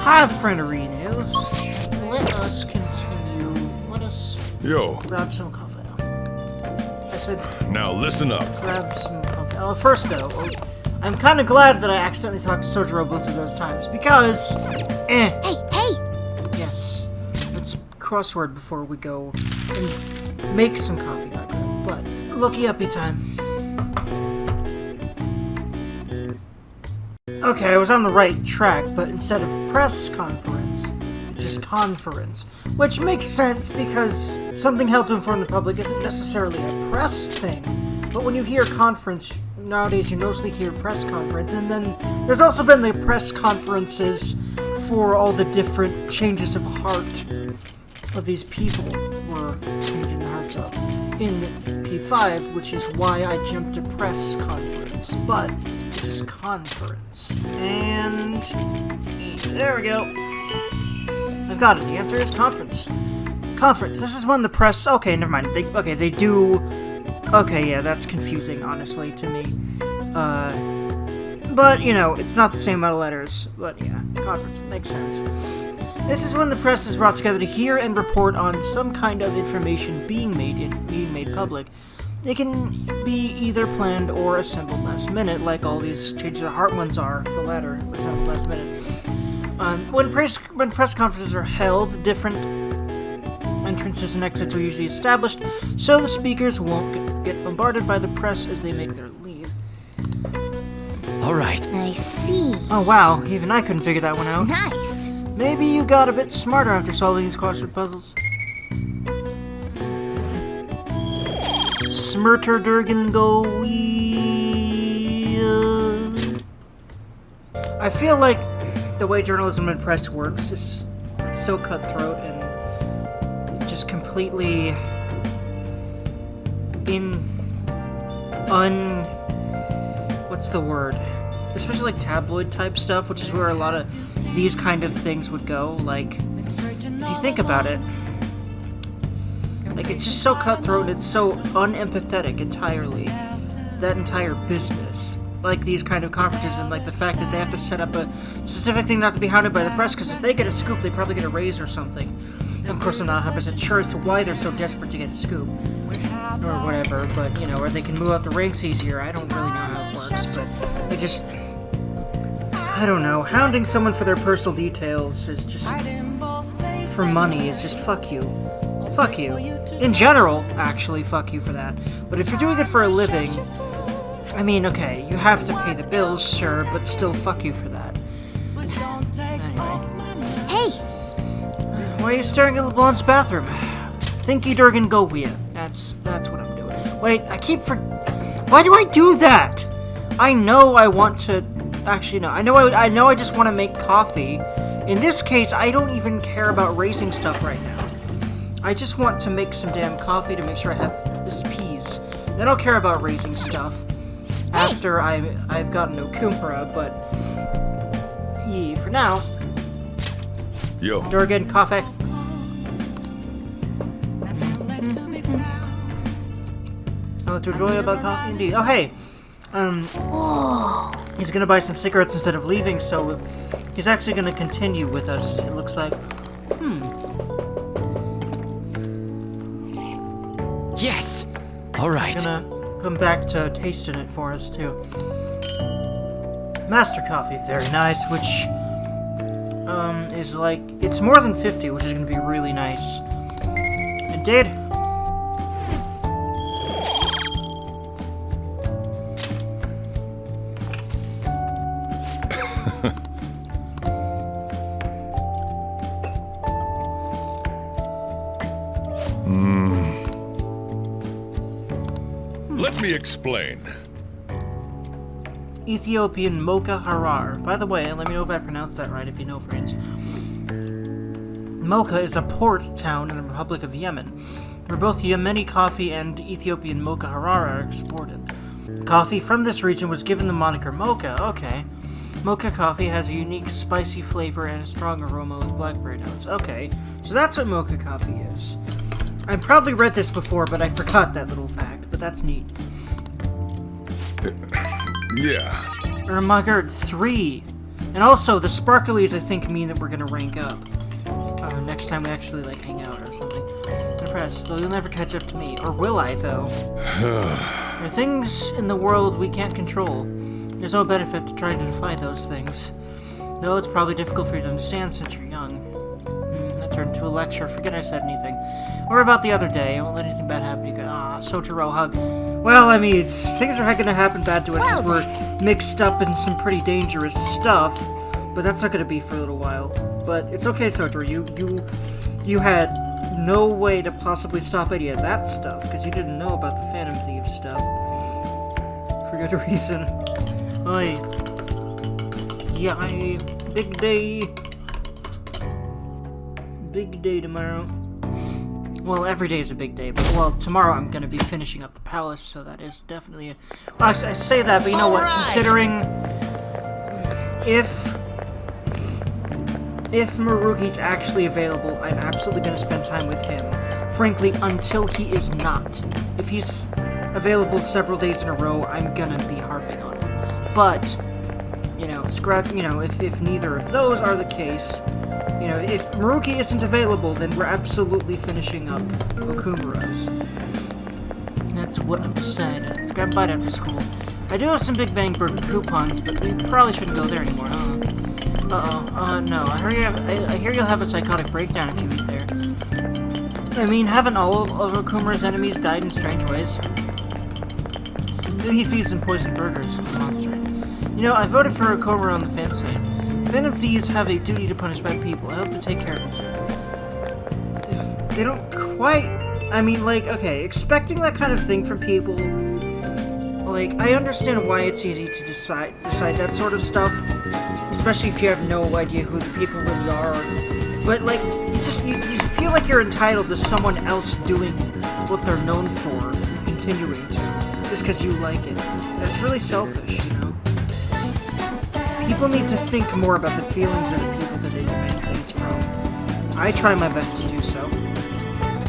Hi, friend Arenas. Let us continue. Let us grab some coffee. I said, now listen up. Grab some coffee. First though, I'm kind of glad that I accidentally talked to Sojiro both of those times because, Hey! Yes, let's crossword before we go and make some coffee. But looky uppy time. Okay, I was on the right track, but instead of press conference, it's just conference. Which makes sense because something held to inform the public isn't necessarily a press thing. But when you hear conference, nowadays you mostly hear press conference, and then there's also been the press conferences for all the different changes of heart of these people were changing the hearts of in P5, which is why I jumped to press conference. But this is conference. And there we go. I've got it. The answer is conference. Conference. This is when the press... Okay, never mind. They do... Okay, yeah, that's confusing, honestly, to me. But, you know, it's not the same amount of letters. But, yeah, conference. Makes sense. This is when the press is brought together to hear and report on some kind of information being made public. It can be either planned or assembled last minute, like all these changes of heart ones are. The latter, assembled last minute. When press conferences are held, different entrances and exits are usually established, so the speakers won't get bombarded by the press as they make their leave. All right. I see. Oh wow, even I couldn't figure that one out. Nice. Maybe you got a bit smarter after solving these crossword puzzles. Smurter Durgan go I feel like the way journalism and press works is so cutthroat and just completely what's the word? Especially like tabloid type stuff, which is where a lot of these kind of things would go. Like, if you think about it, like, it's just so cutthroat, it's so unempathetic entirely, that entire business. Like, these kind of conferences, and, like, the fact that they have to set up a specific thing not to be hounded by the press, because if they get a scoop, they probably get a raise or something. Of course, I'm not 100% sure as to why they're so desperate to get a scoop, or whatever, but, you know, or they can move up the ranks easier. I don't really know how it works, but it just... I don't know. Hounding someone for their personal details is just... for money is just fuck you. Fuck you. In general, actually, fuck you for that. But if you're doing it for a living, I mean, okay, you have to pay the bills, sure, but still fuck you for that. Anyway. Hey! Why are you staring at LeBlanc's bathroom? Thinky Durgan go weird. That's what I'm doing. Wait, why do I do that? I know I want to... Actually, no. I know I just want to make coffee. In this case, I don't even care about raising stuff right now. I just want to make some damn coffee to make sure I have this peas. I don't care about raising stuff after I've gotten Okumura, but yeah, for now. Yo. Durgan, coffee. Oh, to enjoy about coffee indeed. Oh, hey. He's gonna buy some cigarettes instead of leaving, so he's actually gonna continue with us, it looks like. Yes! Alright. He's gonna come back to tasting it for us, too. Master coffee, very nice, which, is like, it's more than 50, which is gonna be really nice. Indeed. Let me explain. Ethiopian Mocha Harar. By the way, let me know if I pronounced that right, if you know French. Mocha is a port town in the Republic of Yemen, where both Yemeni coffee and Ethiopian Mocha Harar are exported. Coffee from this region was given the moniker Mocha. Okay. Mocha coffee has a unique spicy flavor and a strong aroma with blackberry notes. Okay, so that's what mocha coffee is. I probably read this before, but I forgot that little fact, but that's neat. Yeah. Ermagerd 3. And also, the sparklies, I think, mean that we're gonna rank up. Next time we actually, like, hang out or something. Impressed, though you'll never catch up to me. Or will I, though? There are things in the world we can't control. There's no benefit to trying to defy those things. Though it's probably difficult for you to understand since you're young. That turned into a lecture. Forget I said anything. Or about the other day. I won't let anything bad happen to you. Sojiro hug. Well, I mean, things are gonna happen bad to us because we're mixed up in some pretty dangerous stuff. But that's not gonna be for a little while. But it's okay, Sojiro. You had no way to possibly stop any of that stuff because you didn't know about the Phantom Thieves stuff. For good reason. Oi. Yay. Big day. Big day tomorrow. Well, every day is a big day, but, well, tomorrow I'm gonna be finishing up the palace, so that is definitely a... Well, I say that, but you know what? Considering... If Maruki's actually available, I'm absolutely gonna spend time with him. Frankly, until he is not. If he's available several days in a row, I'm gonna be harping on him. But, you know, if neither of those are the case, you know, if Maruki isn't available, then we're absolutely finishing up Okumura's. That's what I'm saying. Let's grab a bite after school. I do have some Big Bang Burger coupons, but we probably shouldn't go there anymore, huh? No. I hear you'll have a psychotic breakdown if you eat there. I mean, haven't all of Okumura's enemies died in strange ways? Maybe he feeds them poisoned burgers, monster. You know, I voted for Okumura on the fan site. Phantom Thieves have a duty to punish bad people. I hope to take care of them. They don't quite... I mean, like, okay, expecting that kind of thing from people... Like, I understand why it's easy to decide that sort of stuff. Especially if you have no idea who the people really are. But, like, you feel like you're entitled to someone else doing what they're known for, and continuing to, just because you like it. That's really selfish, you know? People need to think more about the feelings of the people that they demand things from. I try my best to do so.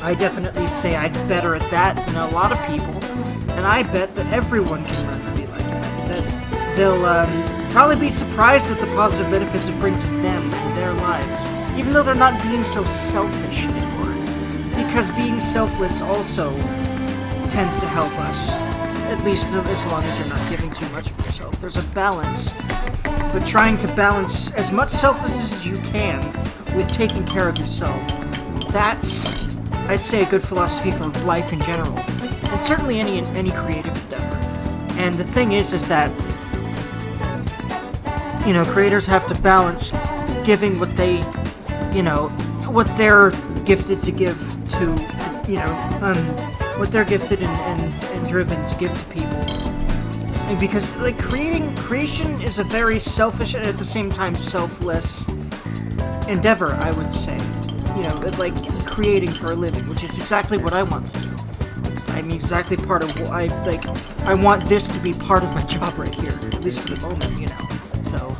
I definitely say I'm better at that than a lot of people, and I bet that everyone can learn to be like that. That they'll, probably be surprised at the positive benefits it brings them and their lives, even though they're not being so selfish anymore. Because being selfless also tends to help us, at least as long as you're not giving too much of yourself. There's a balance, but trying to balance as much selflessness as you can with taking care of yourself. That's, I'd say, a good philosophy for life in general, and certainly any creative endeavor. And the thing is that you know, creators have to balance giving what they, you know, what they're gifted to give to, you know, what they're gifted and driven to give to people. And because, like, creation is a very selfish and at the same time selfless endeavor, I would say. You know, like, creating for a living, which is exactly what I want to do. I'm exactly part of what I want this to be part of my job right here, at least for the moment, you know. So,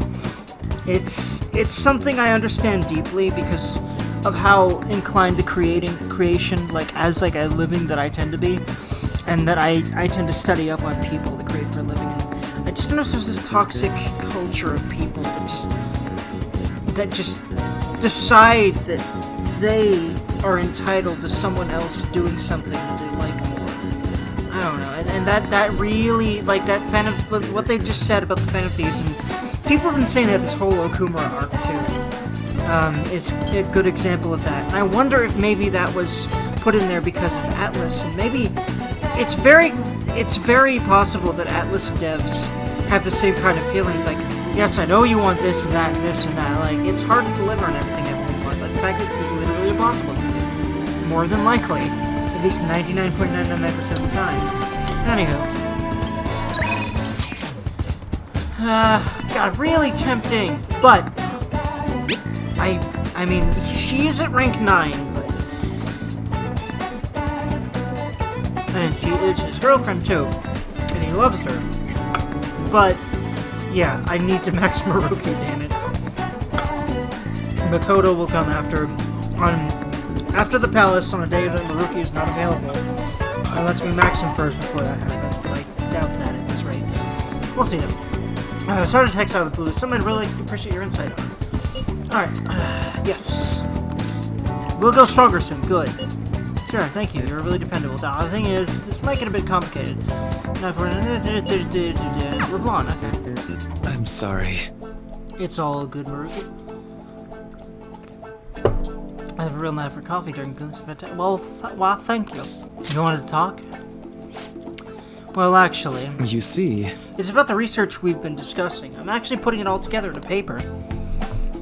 it's something I understand deeply because of how inclined to creation, like, as, like, a living that I tend to be, and that I tend to study up on people that create for a living. And I just noticed there's this toxic culture of people that just decide that they are entitled to someone else doing something that they like more. I don't know, and that really, like, that what they just said about the Phantom Thieves, and people have been saying that this whole Okumura arc, too, is a good example of that. And I wonder if maybe that was put in there because of Atlas, and maybe it's very possible that Atlas devs have the same kind of feelings, like, yes, I know you want this and that and this and that, like, it's hard to deliver on everything everyone wants. In fact, it's literally impossible. More than likely. At least 99.999% of the time. Anywho. God, really tempting, but I mean, she is at rank 9, but, and she is his girlfriend too, and he loves her, but, yeah, I need to max Maruki, damn it. Makoto will come after the palace on a day that Maruki is not available, unless we max him first before that happens, but I doubt that at this rate. We'll see though. Sorry to text out of the blue. Someone really appreciate your insight. Alright. Yes. We'll go stronger soon. Good. Sure, thank you. You're really dependable. Now, the thing is, this might get a bit complicated. Now, for LeBlanc, okay. I'm sorry. It's all good, Maruki. I have a real knife for coffee during this event. Well, thank you. You wanted to talk? Well, actually... You see... It's about the research we've been discussing. I'm actually putting it all together in a paper.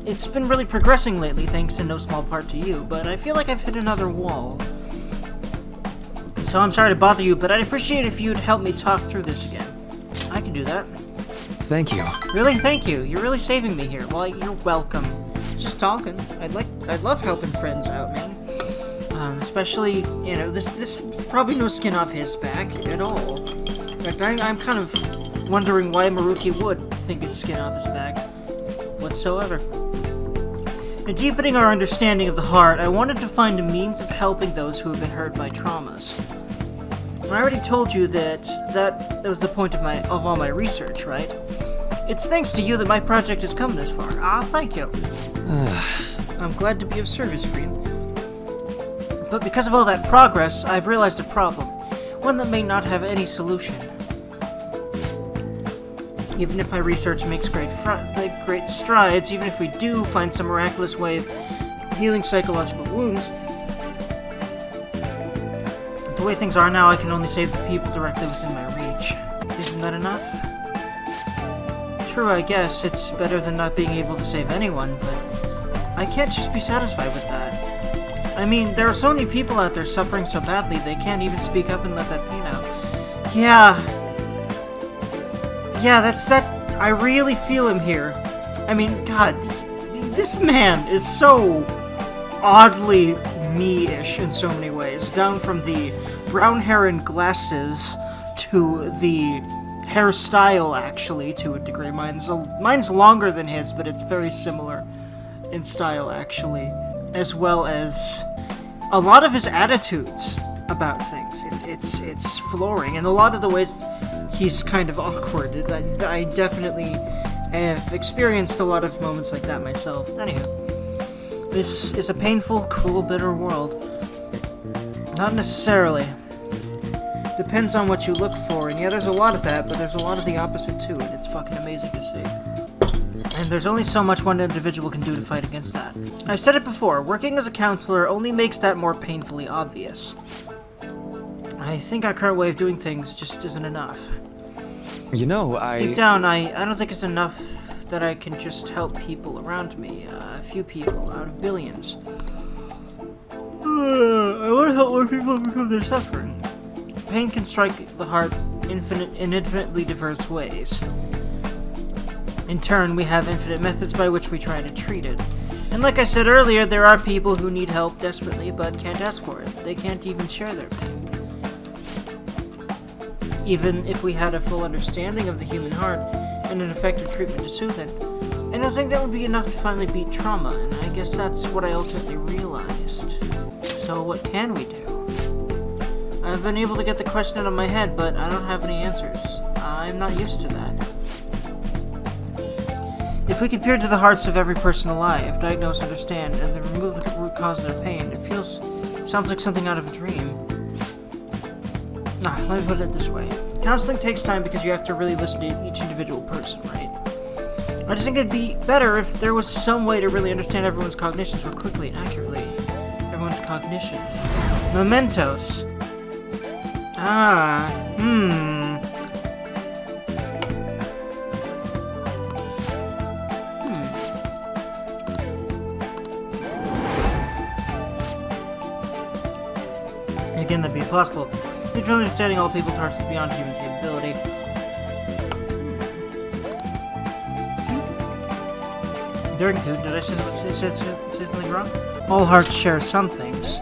It's been really progressing lately, thanks in no small part to you, but I feel like I've hit another wall. So I'm sorry to bother you, but I'd appreciate if you'd help me talk through this again. I can do that. Thank you. Really? Thank you. You're really saving me here. Well, you're welcome. Just talking. I'd love helping friends out, man. Especially, you know, this probably no skin off his back at all. In fact, I'm kind of wondering why Maruki would think it's skin off his back whatsoever. In deepening our understanding of the heart, I wanted to find a means of helping those who have been hurt by traumas. I already told you that was the point of all my research, right? It's thanks to you that my project has come this far. Ah, thank you. I'm glad to be of service for you. But because of all that progress, I've realized a problem. One that may not have any solution. Even if my research makes great strides, even if we do find some miraculous way of healing psychological wounds, the way things are now, I can only save the people directly within my reach. Isn't that enough? True, I guess. It's better than not being able to save anyone, but I can't just be satisfied with that. I mean, there are so many people out there suffering so badly they can't even speak up and let that pain out. Yeah, that's that. I really feel him here. I mean, God, this man is so oddly me-ish in so many ways. Down from the brown hair and glasses to the hairstyle, actually, to a degree. Mine's longer than his, but it's very similar in style, actually. As well as a lot of his attitudes about things. It's flooring, and a lot of the ways he's kind of awkward. I definitely have experienced a lot of moments like that myself. Anywho, this is a painful, cruel, bitter world. Not necessarily. Depends on what you look for, and yeah, there's a lot of that, but there's a lot of the opposite to it. It's fucking amazing to see. And there's only so much one individual can do to fight against that. I've said it before, working as a counselor only makes that more painfully obvious. I think our current way of doing things just isn't enough. You know, Deep down, I don't think it's enough that I can just help people around me. A few people out of billions. I want to help more people overcome their suffering. Pain can strike the heart in infinitely diverse ways. In turn, we have infinite methods by which we try to treat it. And like I said earlier, there are people who need help desperately but can't ask for it. They can't even share their pain. Even if we had a full understanding of the human heart and an effective treatment to soothe it, I don't think that would be enough to finally beat trauma, and I guess that's what I ultimately realized. So what can we do? I've been able to get the question out of my head, but I don't have any answers. I'm not used to that. If we could peer into the hearts of every person alive, diagnose, understand, and then remove the root cause of their pain, it sounds like something out of a dream. Let me put it this way. Counseling takes time because you have to really listen to each individual person, right? I just think it'd be better if there was some way to really understand everyone's cognitions more quickly and accurately. Everyone's cognition. Mementos. Again, that'd be impossible. Literally understanding all people's hearts is beyond human capability. Dergy, did I say something wrong? All hearts share some things.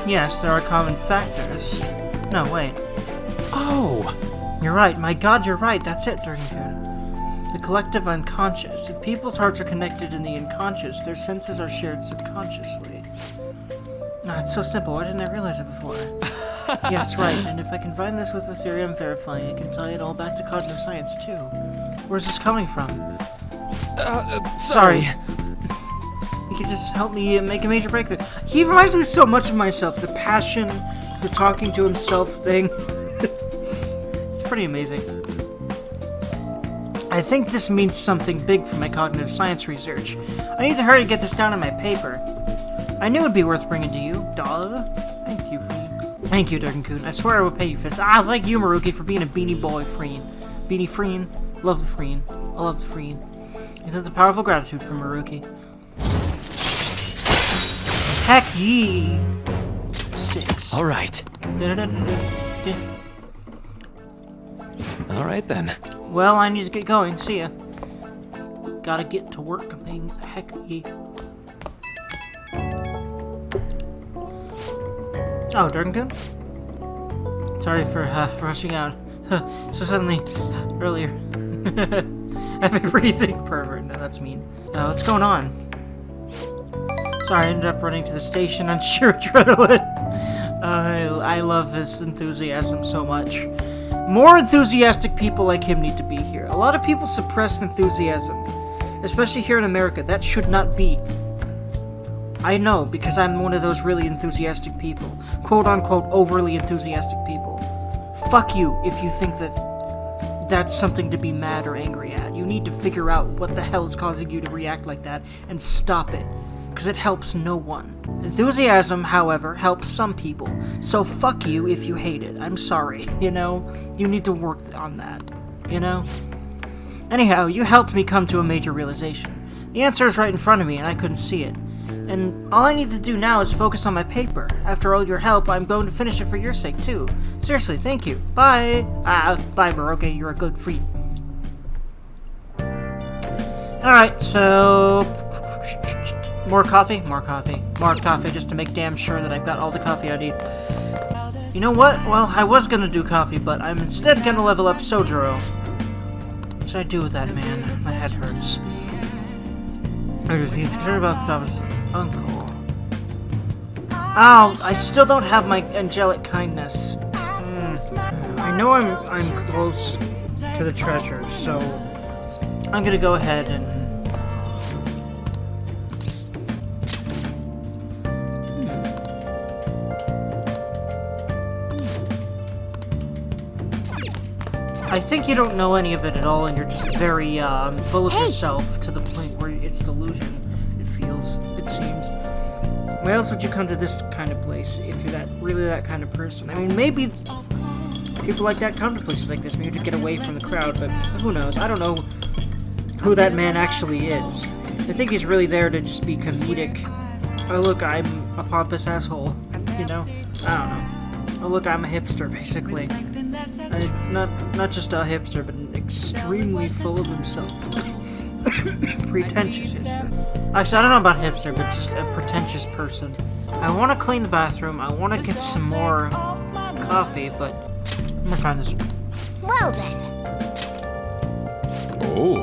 Yes, there are common factors. No, wait. Oh! You're right. My God, you're right. That's it, Dergy. The collective unconscious. If people's hearts are connected in the unconscious, their senses are shared subconsciously. It's so simple. Why didn't I realize it before? Yes, right. And if I combine this with the theory I'm verifying, I can tie it all back to cognitive science, too. Where's this coming from? Sorry. You can just help me make a major breakthrough. He reminds me so much of myself. The passion, the talking to himself thing. It's pretty amazing. I think this means something big for my cognitive science research. I need to hurry to get this down on my paper. I knew it'd be worth bringing to you. Duh. Thank you, Freen. Thank you, Durgan-kun. I swear I will pay you for this. Thank you, Maruki, for being a beanie boy, Freen. Beanie Freen. Love the Freen. I love the Freen. It's a powerful gratitude from Maruki. Heck ye! 6. All right. All right then. Well, I need to get going. See ya. Gotta get to work, man. Heck ye. Oh, Durgan? Sorry for rushing out so suddenly earlier. I've been breathing. Pervert. No, that's mean. What's going on? Sorry, I ended up running to the station on sheer adrenaline. I love his enthusiasm so much. More enthusiastic people like him need to be here. A lot of people suppress enthusiasm, especially here in America. That should not be. I know, because I'm one of those really enthusiastic people. Quote-unquote overly enthusiastic people. Fuck you if you think that that's something to be mad or angry at. You need to figure out what the hell is causing you to react like that and stop it, because it helps no one. Enthusiasm, however, helps some people. So fuck you if you hate it. I'm sorry, you know? You need to work on that, you know? Anyhow, you helped me come to a major realization. The answer is right in front of me and I couldn't see it. And all I need to do now is focus on my paper. After all your help, I'm going to finish it for your sake, too. Seriously, thank you. Bye! Bye, Baroque, you're a good freak. Alright, so... More coffee? More coffee. More coffee, just to make damn sure that I've got all the coffee I need. You know what? Well, I was gonna do coffee, but I'm instead gonna level up Sojiro. What should I do with that, man? My head hurts. I just need to care about Thomas' uncle. Ow! I still don't have my angelic kindness. I know I'm close to the treasure, so I'm gonna go ahead and I think you don't know any of it at all, and you're just very, full of yourself to the point where it's delusion, it feels, it seems. Why else would you come to this kind of place if you're really that kind of person? I mean, maybe people like that come to places like this, maybe to get away from the crowd, but who knows? I don't know who that man actually is. I think he's really there to just be comedic. Oh, look, I'm a pompous asshole, you know? I don't know. Oh, look, I'm a hipster, basically. Not just a hipster, but extremely full of himself. Pretentious hipster. Actually, I don't know about hipster, but just a pretentious person. I want to clean the bathroom. I want to get some more coffee, but I'm gonna find this. Well then. Oh.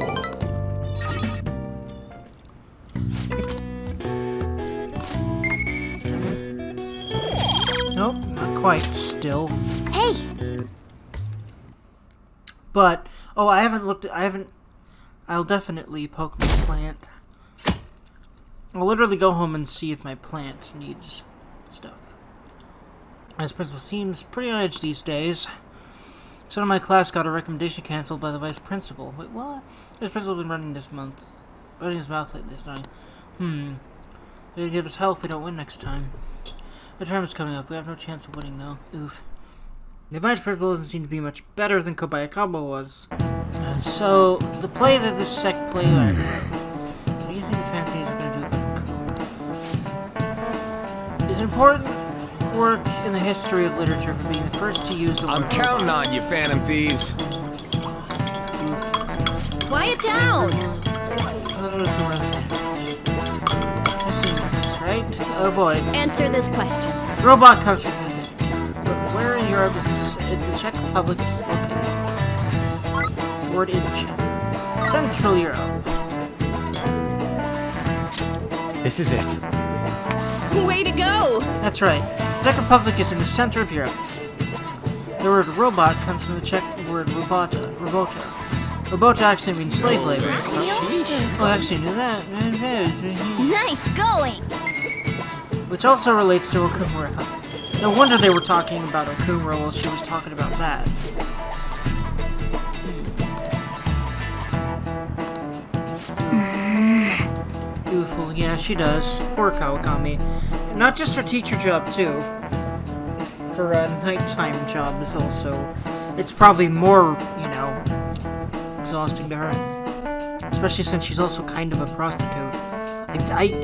Nope, not quite still. Hey! But, oh, I'll definitely poke my plant. I'll literally go home and see if my plant needs stuff. Vice principal seems pretty on edge these days. Some of my class got a recommendation canceled by the vice principal. Wait, what? The vice principal's been running his mouth lately, starting. They'll give us hell if we don't win next time. The term is coming up. We have no chance of winning now. Oof. The vice principal doesn't seem to be much better than Kobayakaba was. So, the play that this sect played... What do you think the fancies are going to do about it? Is an important work in the history of literature for being the first to use the word... I'm counting on you, Phantom Thieves. Quiet down! Right? Oh boy. Answer this question. Robot countries is it? But where in Europe is the Czech Republic located? Word in Czech. Central Europe. This is it. Way to go! That's right. The Czech Republic is in the center of Europe. The word robot comes from the Czech word robota. Robota actually means slave labor. Oh, I actually knew that. Nice going! Which also relates to Okumura. No wonder they were talking about Okumura while she was talking about that. Beautiful, yeah, she does. Poor Kawakami. Not just her teacher job, too. Her nighttime job is also... It's probably more, you know, exhausting to her. Especially since she's also kind of a prostitute.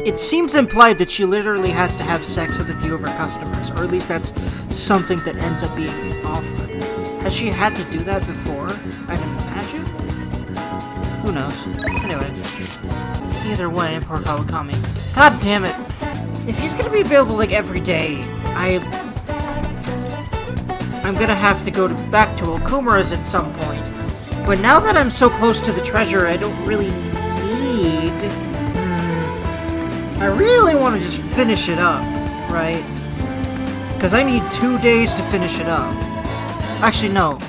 It seems implied that she literally has to have sex with a few of her customers, or at least that's something that ends up being offered. Has she had to do that before? I can imagine? Who knows? Anyway. Either way, poor Kawakami. God damn it. If he's gonna be available, like, every day, I'm gonna have to go back to Okumura's at some point. But now that I'm so close to the treasure, I don't really need... I really want to just finish it up, right? Because I need 2 days to finish it up. Actually, no.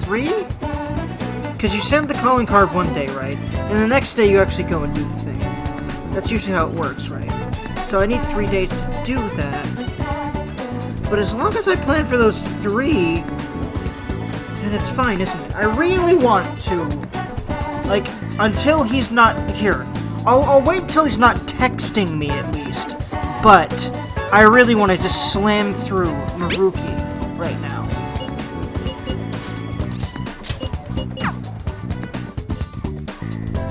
3? Because you send the calling card one day, right? And the next day you actually go and do the thing. That's usually how it works, right? So I need 3 days to do that. But as long as I plan for those 3, then it's fine, isn't it? I really want to, like, until he's not here. I'll wait till he's not texting me, at least. But I really want to just slam through Maruki right now.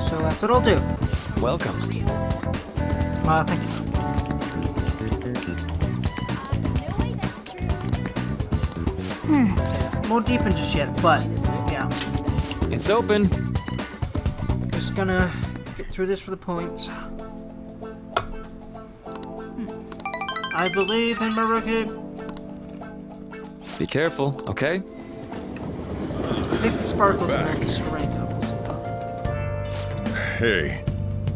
So that's what I'll do. Welcome. Thank you. Won't deepen just yet, but yeah. It's open. Just gonna get through this for the points. I believe in Maruki. Be careful, okay? I think the sparkles next rank up. Hey,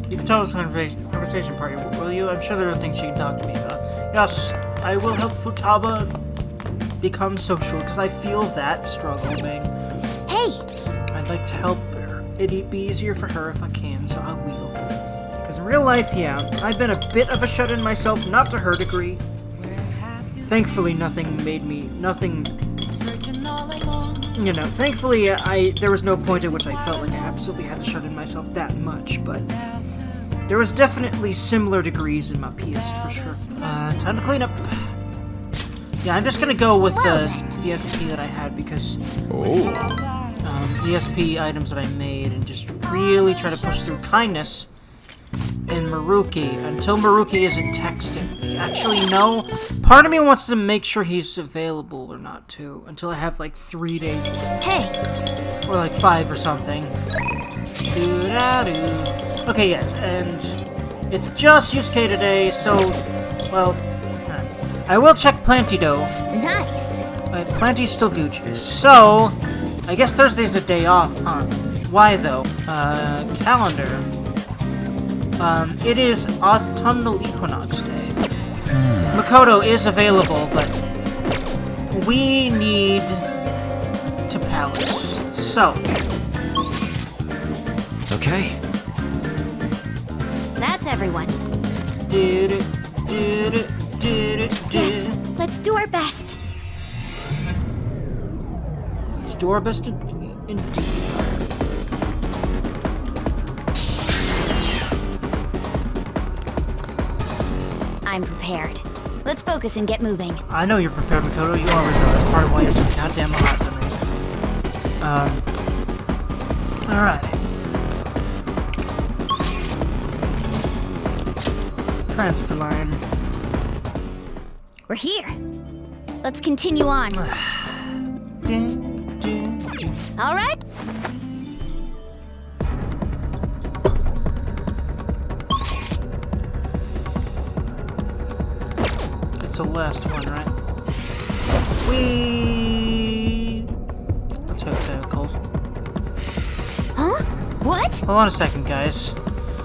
You've told us conversation party, will you? I'm sure there are things you can talk to me about. Yes, I will help Futaba become social, because I feel that struggle, Bing. Hey! I'd like to help her. It'd be easier for her if I can, so I will. Because in real life, yeah, I've been a bit of a shut-in myself, not to her degree. Thankfully, thankfully, there was no point at which I felt like I absolutely had to shut in myself that much, but there was definitely similar degrees in my PS, for sure. Time to clean up. Yeah, I'm just gonna go with the VSP that I had, because VSP items that I made, and just really try to push through kindness in Maruki until Maruki isn't texting me. Actually, no. Part of me wants to make sure he's available or not, too, until I have like 3 days. Hey! Or like 5 or something. Okay, yes, and it's just Yusuke today, so, well, I will check Planty, though. Nice! But Planty's still Gucci, so I guess Thursday's a day off, huh? Why, though? Calendar. It is Autumnal Equinox Day. Makoto is available, but we need to Palace. So. Okay. That's everyone. Yes, let's do our best. Let's do our best indeed. I'm prepared. Let's focus and get moving. I know you're prepared, Makoto. You always are. That's part of why you're so goddamn hot to me. Alright. Transfer line. We're here. Let's continue on. All right. It's the last one, right? Let's hope so, Cole. Huh? What? Hold on a second, guys.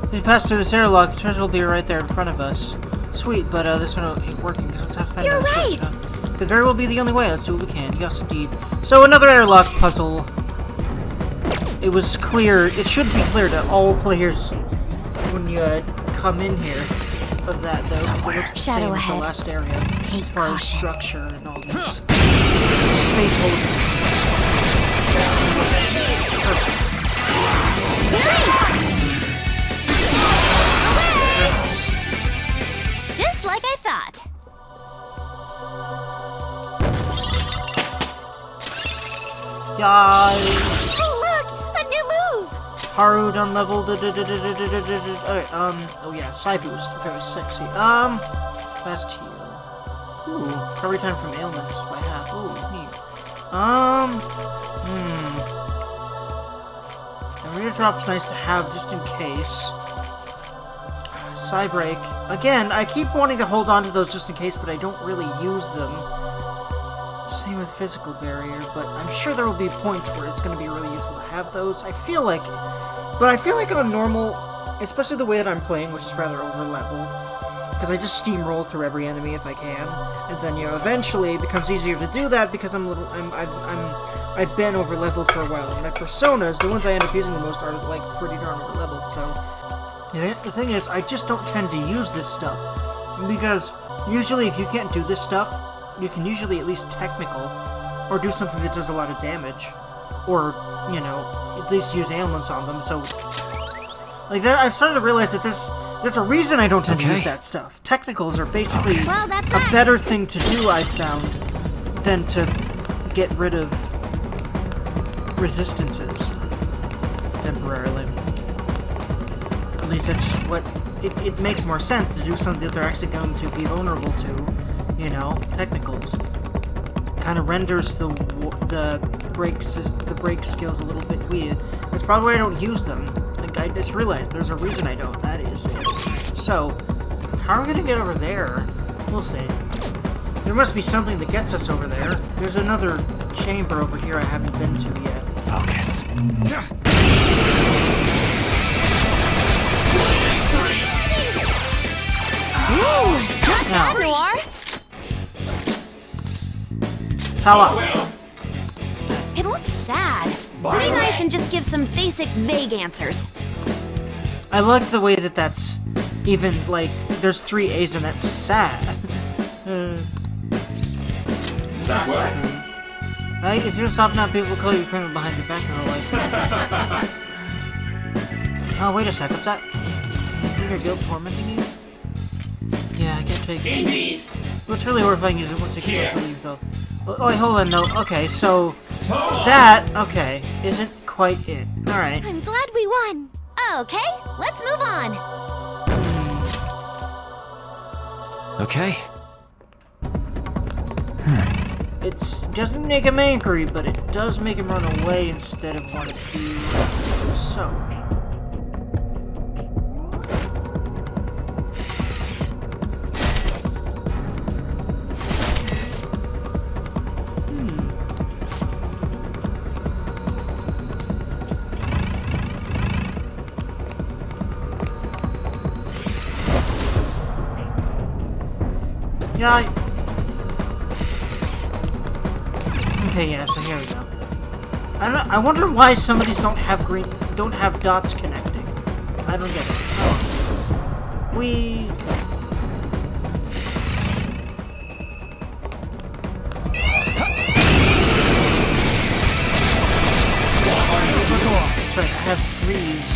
If we pass through this airlock, the treasure will be right there in front of us. Sweet, but this one ain't working because let's have to find You're another right. switch, huh? Could very well be the only way. Let's do what we can. Yes, indeed. So another airlock puzzle. It was clear. It should be clear to all players when you come in here of that, though, because it looks the Shadow same as the ahead. last area Take as far as caution. structure and all this space holding. Just like I thought. Yay! Oh, look! A new move! Haru done level. Okay, oh yeah, side boost, very sexy. Fast heal. Ooh, recovery time from ailments by half. Ooh, neat. And reader drop's nice to have just in case. Side break. Again, I keep wanting to hold on to those just in case, but I don't really use them. Same with physical barrier, but I'm sure there will be points where it's going to be really useful to have those. I feel like on normal, especially the way that I'm playing, which is rather over level, because I just steamroll through every enemy if I can, and then eventually it becomes easier to do that because I've been over leveled for a while. And my personas, the ones I end up using the most, are like pretty darn over leveled. So the thing is, I just don't tend to use this stuff because usually if you can't do this stuff, you can usually at least technical, or do something that does a lot of damage, or, at least use ailments on them, so... Like, that, I've started to realize that there's a reason I don't tend to use that stuff. Technicals are basically Well, that's a that. better thing to do, I've found, than to get rid of resistances temporarily. At least that's just what... It makes more sense to do something that they're actually going to be vulnerable to. Technicals. Kind of renders the break skills a little bit weird. That's probably why I don't use them. Like, I just realized there's a reason I don't. That is it. So, how are we gonna get over there? We'll see. There must be something that gets us over there. There's another chamber over here I haven't been to yet. Focus. Ooh! Not Now. bad, Noir! Power! It looks sad. Be nice and just give some basic, vague answers. I like the way that that's even, like, there's 3 A's and that's sad. Right? If you don't stop now, people will call you criminal behind your back in real life. Oh, wait a sec, what's that? Is your guilt tormenting you? Yeah, I can't take it. Indeed! What's really horrifying is it won't take you to yourself. Oh, wait, hold on, no, okay, so... That, okay, isn't quite it. Alright. I'm glad we won. Okay, let's move on. Okay. It doesn't make him angry, but it does make him run away instead of want to do so. Yeah. Okay, yeah, so here we go. I wonder why some of these don't have dots connecting. I don't get it. Oh. We... That's right, I have 3s.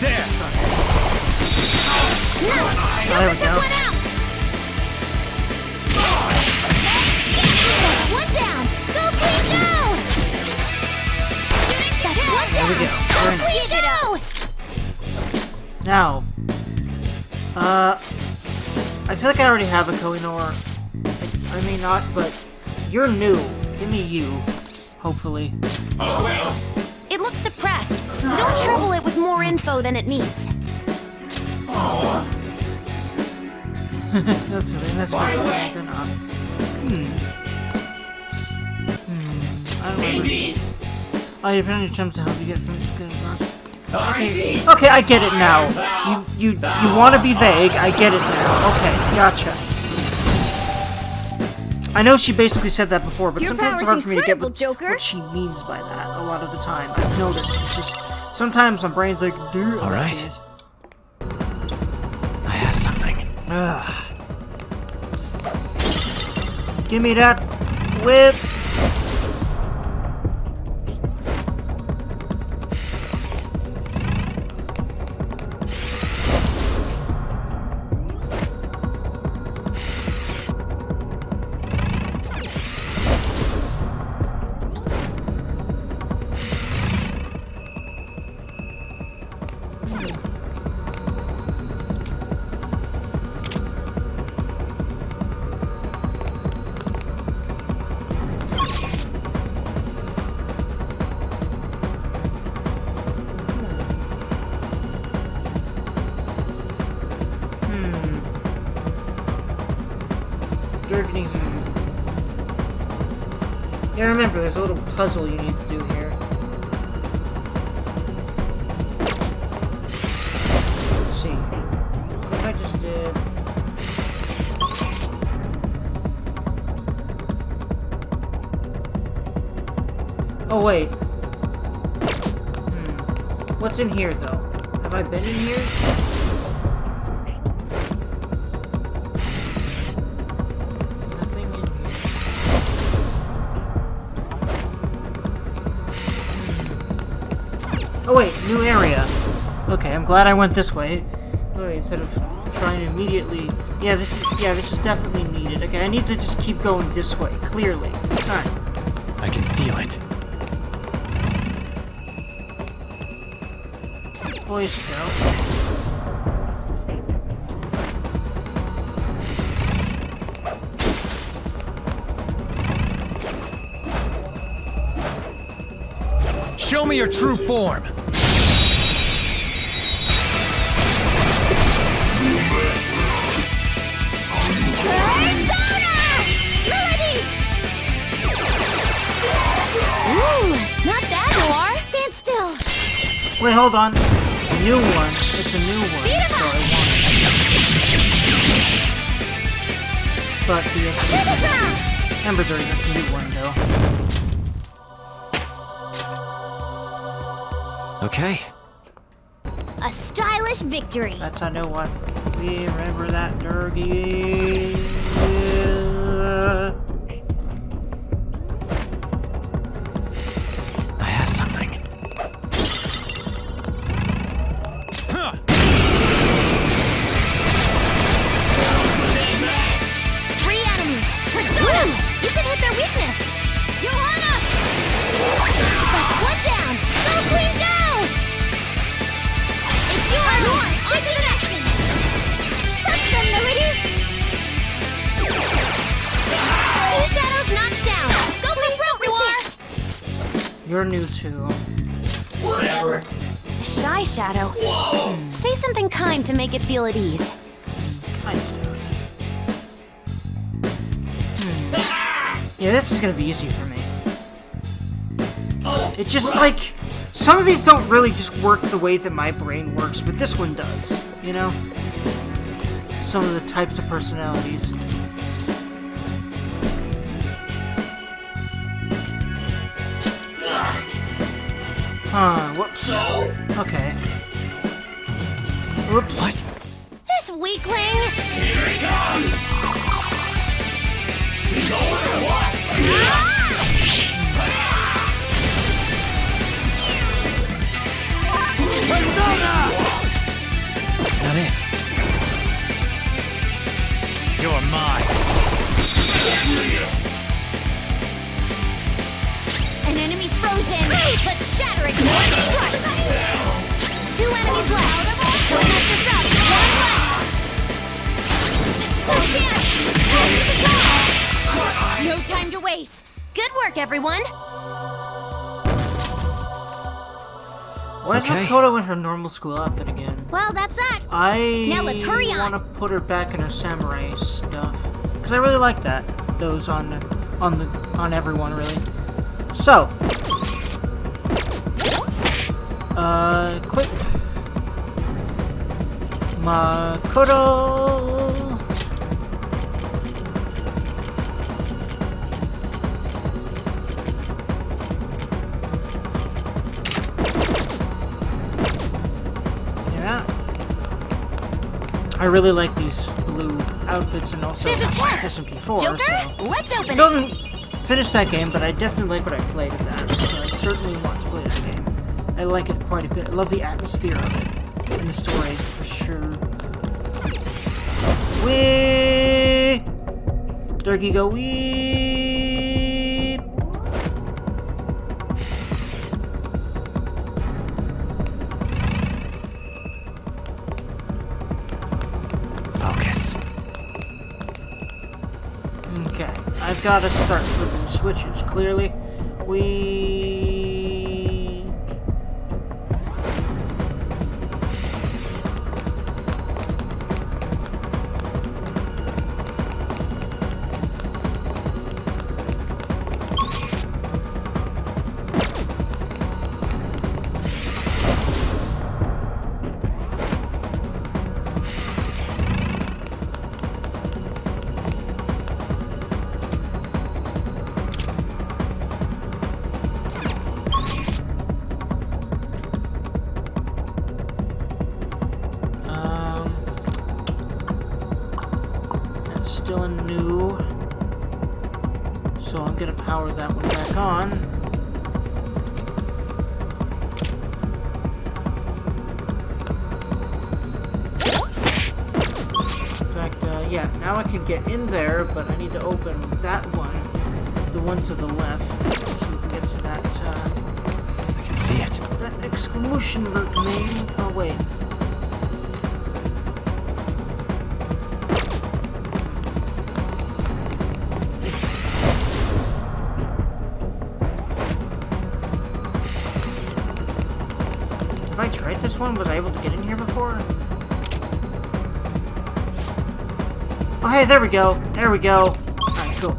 There. Oh, there we go. One out! That's one down! Go, please, go! That's one down! There we go. Very nice. Please, go! Now, I feel like I already have a Kohinoor. I may not, but you're new. Give me you, hopefully. It looks suppressed. Don't trouble it with more info than it needs. That's fine. They're not. I don't know. Oh, you depend on your chums to help you get from getting across. Okay, I get it now. You want to be vague. I get it now. Okay, gotcha. I know she basically said that before, but sometimes it's hard for me to get what she means by that. A lot of the time, I've noticed. It's just sometimes my brain's like, dude. All right. I have something. Give me that whip. Dergy. Yeah, remember, there's a little puzzle you need to do here. Let's see. What I just did. Oh, wait. What's in here, though? Have I been in here? Oh wait, new area. Okay, I'm glad I went this way. Oh, wait, instead of trying to immediately... Yeah, this is definitely needed. Okay, I need to just keep going this way, clearly. Alright. I can feel it. Boy Scout. Show me your true form. Not that noir. Stand still. Wait, hold on. A new one. It's a new one. Beat 'em So up. I want it. But the Ember Dergy, that's a new one, though. Okay. A stylish victory. That's, I know what. We remember that Dergy. I have something. Three enemies. Pursue! You can hit their weakness. Johanna! That's one down. Go clean down! It's yours! On to the next! Touch them, Lily! Two shadows knocked down. Go for front, Noir! You're new too. A shy shadow. Say something kind to make it feel at ease. Kind of stuff. Yeah, this is gonna be easy for me. It's just like, some of these don't really just work the way that my brain works, but this one does, you know? Some of the types of personalities. Whoops. Okay. Whoops. What? This weakling! Here he comes! He's going or what? Persona! That's not it. You're mine. An enemy's frozen! Let's shatter it! One strike! Two enemies left! Don't mess this up! One left! So chance! Over the top! No time to waste! Good work, everyone! Why is Okay. Makoto in her normal school outfit again? Well, that's that! I Now let's hurry on. want to put her back in her samurai stuff because I really like that. Those on everyone really. So Quit. Makoto. Yeah. I really like these blue outfits and also There's a chest! SMP4. Joker, So. let's open Still it! haven't finished that game, but I definitely like what I played of that. So I certainly want to play that game. I like it quite a bit. I love the atmosphere of it and the story for sure. Wee! Dergy go wee! Focus. Okay, I've got to start flipping switches, clearly. We... That's still a new. So I'm gonna power that one back on. In fact, yeah, now I can get in there, but I need to open that one, the one to the left, so we can get to that, I can see it. that exclamation mark name. Oh, wait. Have I tried this one? Was I able to get in here before? Oh, hey, there we go. There we go. Alright, cool.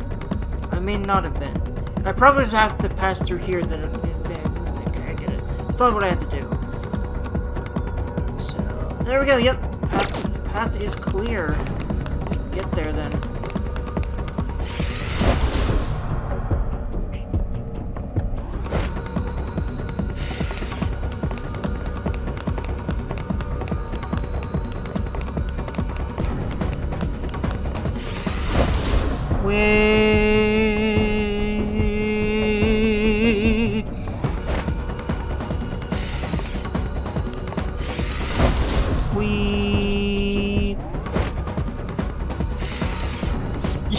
I may not have been. I probably just have to pass through here. That okay, I get it. That's probably what I have to do. So, there we go. Yep. Path is clear. Let's get there then.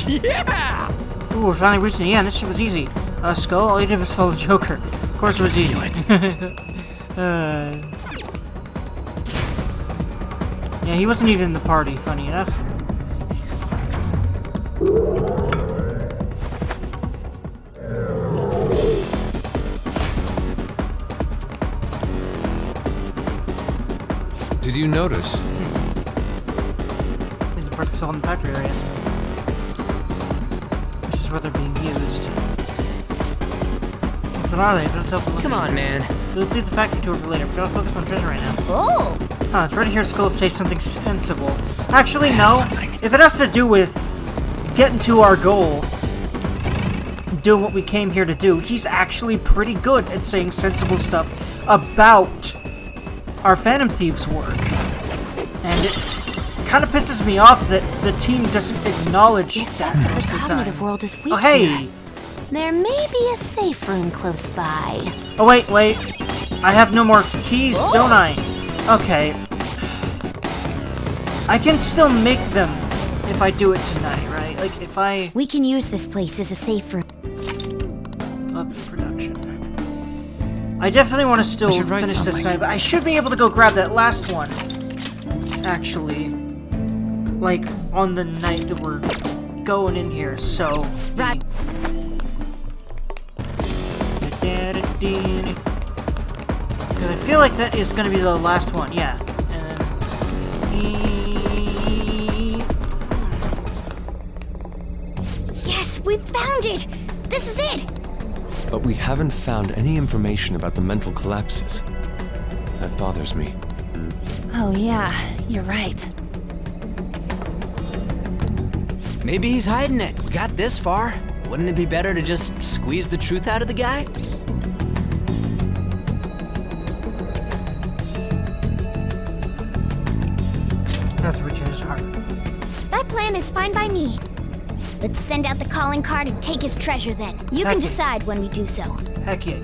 Yeah! Ooh, we're finally reaching the end. This shit was easy. Skull, all you did was follow Joker. Of course it was easy. Yeah, he wasn't even in the party, funny enough. Did you notice? These are parts all in the factory area. This is where they're being used. What are they? Don't tell them. Come on, man. So let's leave the factory tour for later. We gotta focus on treasure right now. Oh! Huh, it's right here Skull say something sensible. Actually, no. If it has to do with getting to our goal, doing what we came here to do, he's actually pretty good at saying sensible stuff about our Phantom Thieves work. And it kind of pisses me off that the team doesn't acknowledge that The most of the cognitive time. world is weak Oh, hey! here. There may be a safe room close by. Oh, wait. I have no more keys, Oh. don't I? Okay. I can still make them if I do it tonight, right? Like, if I... We can use this place as a safe room. Up production. I definitely want to still I should write finish this something. tonight, but I should be able to go grab that last one. Actually. Like, on the night that we're going in here, so... Right. Because I feel like that is going to be the last one, yeah. And then... Yes, we found it! This is it! But we haven't found any information about the mental collapses. That bothers me. Oh yeah, you're right. Maybe he's hiding it. We got this far. Wouldn't it be better to just squeeze the truth out of the guy? Have to reach in his heart. That plan is fine by me. Let's send out the calling card and take his treasure then. You can Okay. decide when we do so. Heck yeah.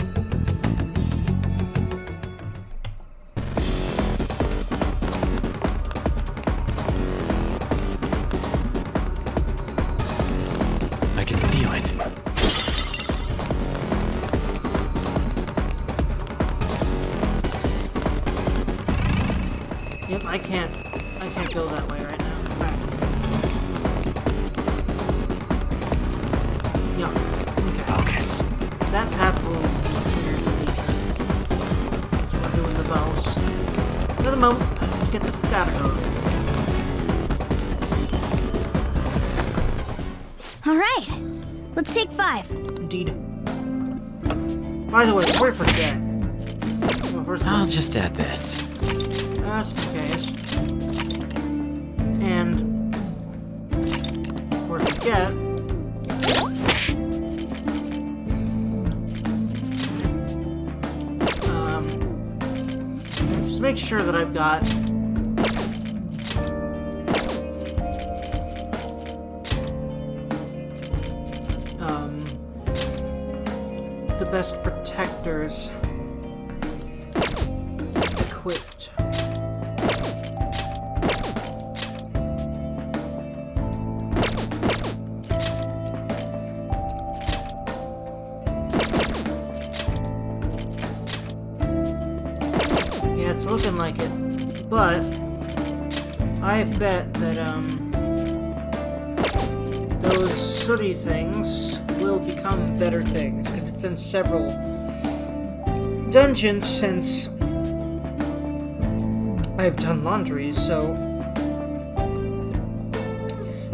I can feel it. Yep, I can't go that way right now. Alright. Yeah, okay. Focus. That path will be clear. That's what we're doing the boss. For the moment, let's get the fuck out of here. Alright, let's take 5. Indeed. By the way, before I forget. Well, first of all, I'll just add this. just in case. And before I forget, just make sure that I've got the best protectors equipped. Yeah, it's looking like it, but I bet that those sooty things will become better things, because it's been several dungeons since I've done laundry, so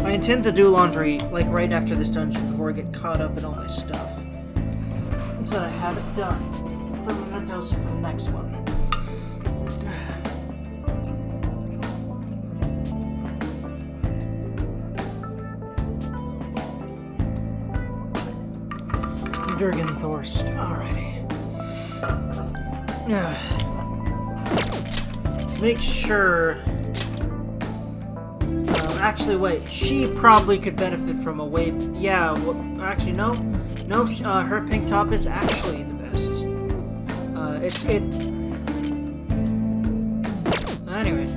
I intend to do laundry like right after this dungeon before I get caught up in all my stuff, so that I have it done for mementos for the next one. Durgan Thorst. Alrighty. Make sure. Actually, wait. She probably could benefit from a wave. Yeah. Well, actually, no. No. Her pink top is actually the best. It. Anyway.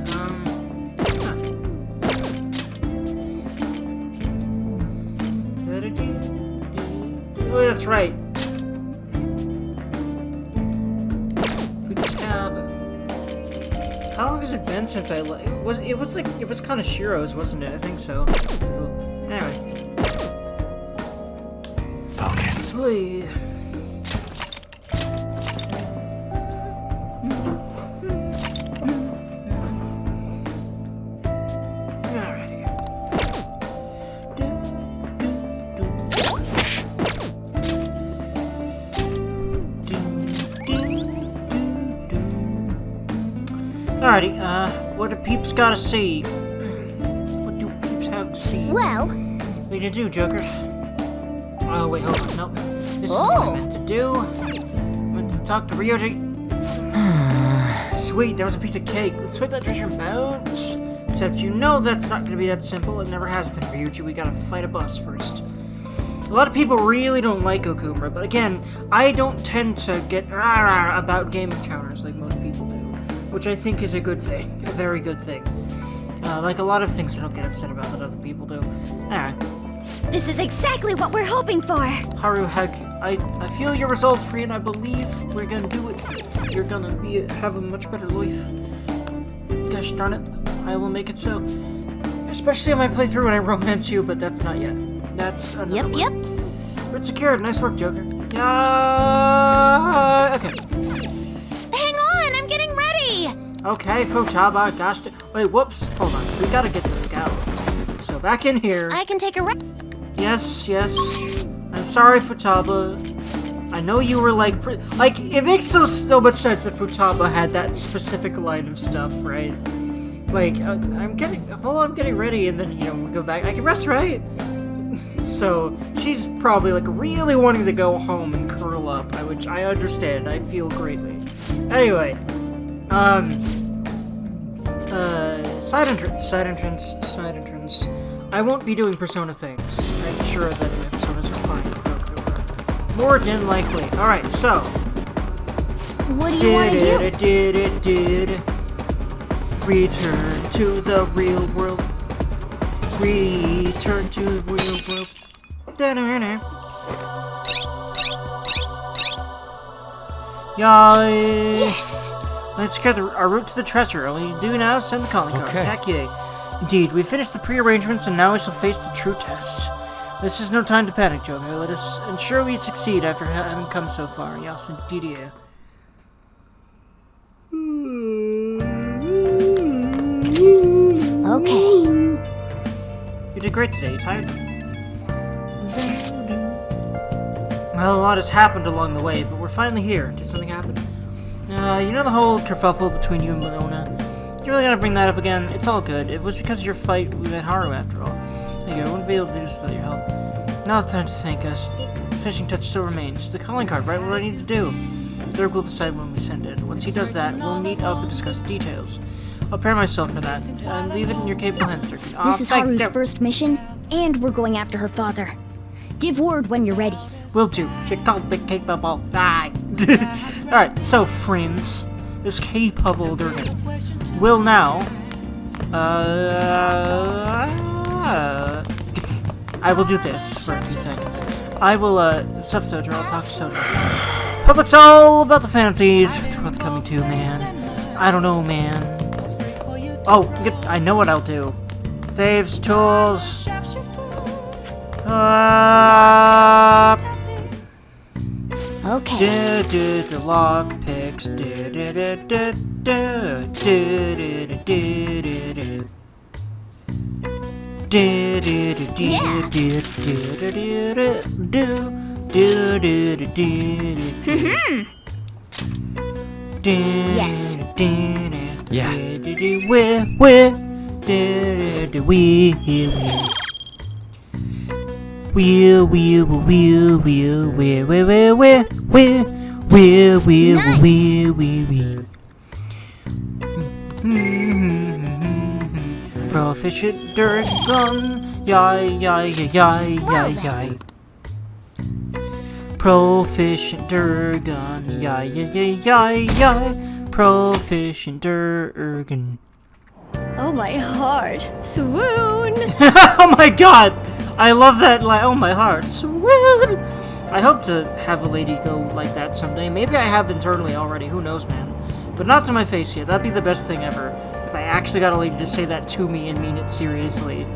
Oh, that's right. How long has it been since I it was kind of Shiro's, wasn't it? I think so. Anyway. Focus. Oy. Alrighty. Alrighty, what do peeps gotta see? What do peeps have to see? Well, What do you do, Joker? Oh, wait, hold on, nope. This is what I meant to do. I meant to talk to Ryoji. Sweet, there was a piece of cake. Let's fight that treasure bounce. Except you know that's not gonna be that simple. It never has been, Ryuji. We gotta fight a boss first. A lot of people really don't like Okumura, but again, I don't tend to get rah-rah about game encounters like most people do. Which I think is a good thing. A very good thing. Like a lot of things I don't get upset about that other people do. Alright. this is exactly what we're hoping for. Haru, heck, I feel your resolve, Free, and I believe we're gonna do it. You're gonna have a much better life. Gosh darn it, I will make it so. Especially on my playthrough when I romance you, but that's not yet. That's another one. Yep. It's secured. Nice work, Joker. Yeah. Okay. Hang on, I'm getting ready. Okay, Futaba, gosh. Wait, whoops. Hold on. We gotta get the scout. So back in here. I can take a rest. Yes. I'm sorry, Futaba. I know you were like, it makes so much sense if Futaba had that specific line of stuff, right? Like, I'm getting ready, and then, you know, we go back, I can rest, right? So, she's probably, like, really wanting to go home and curl up, which I understand, I feel greatly. Anyway, side entrance. I won't be doing Persona things. I'm sure that the Personas are fine for Okuma. More than likely. Alright, so. What do you want to do? Return to the real world. Return to the real world. Yay! Yes! Let's secure our route to the treasure. All we do now is send the calling card. Okay. Heck yeah. Indeed, we finished the pre-arrangements and now we shall face the true test. This is no time to panic, Joker. Let us ensure we succeed after having come so far. Yes, indeed. Okay. You did great today. You tired? Well, a lot has happened along the way, but we're finally here. Did something happen? You know the whole kerfuffle between you and Winona? You really gotta bring that up again? It's all good. It was because of your fight with Haru, after all. Thank you. I wouldn't be able to do this without your help. Now it's time to thank us. The finishing touch still remains. The calling card, right? What do I need to do? Derg will decide when we send it. Once he does that, we'll meet up and discuss the details. I'll prepare myself for that, and leave it in your capable hands, Derg. This is Haru's first mission, and we're going after her father. Give word when you're ready. Will do. She can't be capable. Die. Alright, so friends, this capable Derg will now. I will do this for a few seconds. I will, sup Sojo, I'll talk to Sojo. Public's all about the fantasies. What's coming to, man? I don't know, man. Oh, I know what I'll do. Saves, tools. Okay. The lock picks. Yes. Yeah. Proficient Durgan, yay. Proficient Durgan, yay. Proficient Durgan. Oh my heart. Swoon! Oh my god! I love that line. Oh my heart. Swoon! I hope to have a lady go like that someday. Maybe I have internally already. Who knows, man? But not to my face yet. That'd be the best thing ever. If I actually got a lady to say that to me and mean it seriously.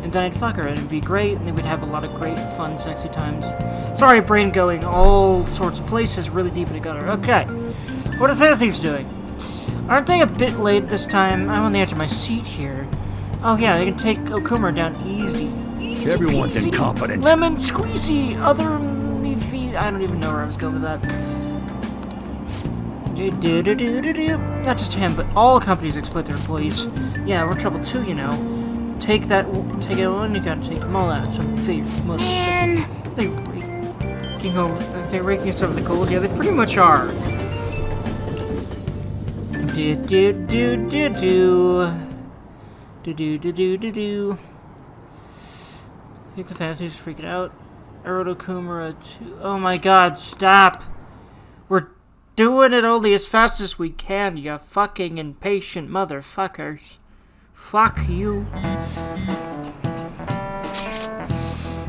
And then I'd fuck her, and it'd be great, and we'd have a lot of great, fun, sexy times. Sorry, brain going all sorts of places, really deep in the gutter. Okay. What are the Fair Thieves doing? Aren't they a bit late this time? I'm on the edge of my seat here. Oh yeah, they can take Okuma down easy. Easy Everyone's peasy. incompetent. Lemon squeezy. Other me feet. I don't even know where I was going with that. Not just him, but all companies exploit their employees. Yeah, we're in trouble too, you know. Take it on, you gotta take them all out. Some favorite Man. They're raking some of the goals. Yeah, they pretty much are. I think the fantasies freaking out. Kumura 2. Oh my god, stop! We're doing it only as fast as we can, you fucking impatient motherfuckers. Fuck you.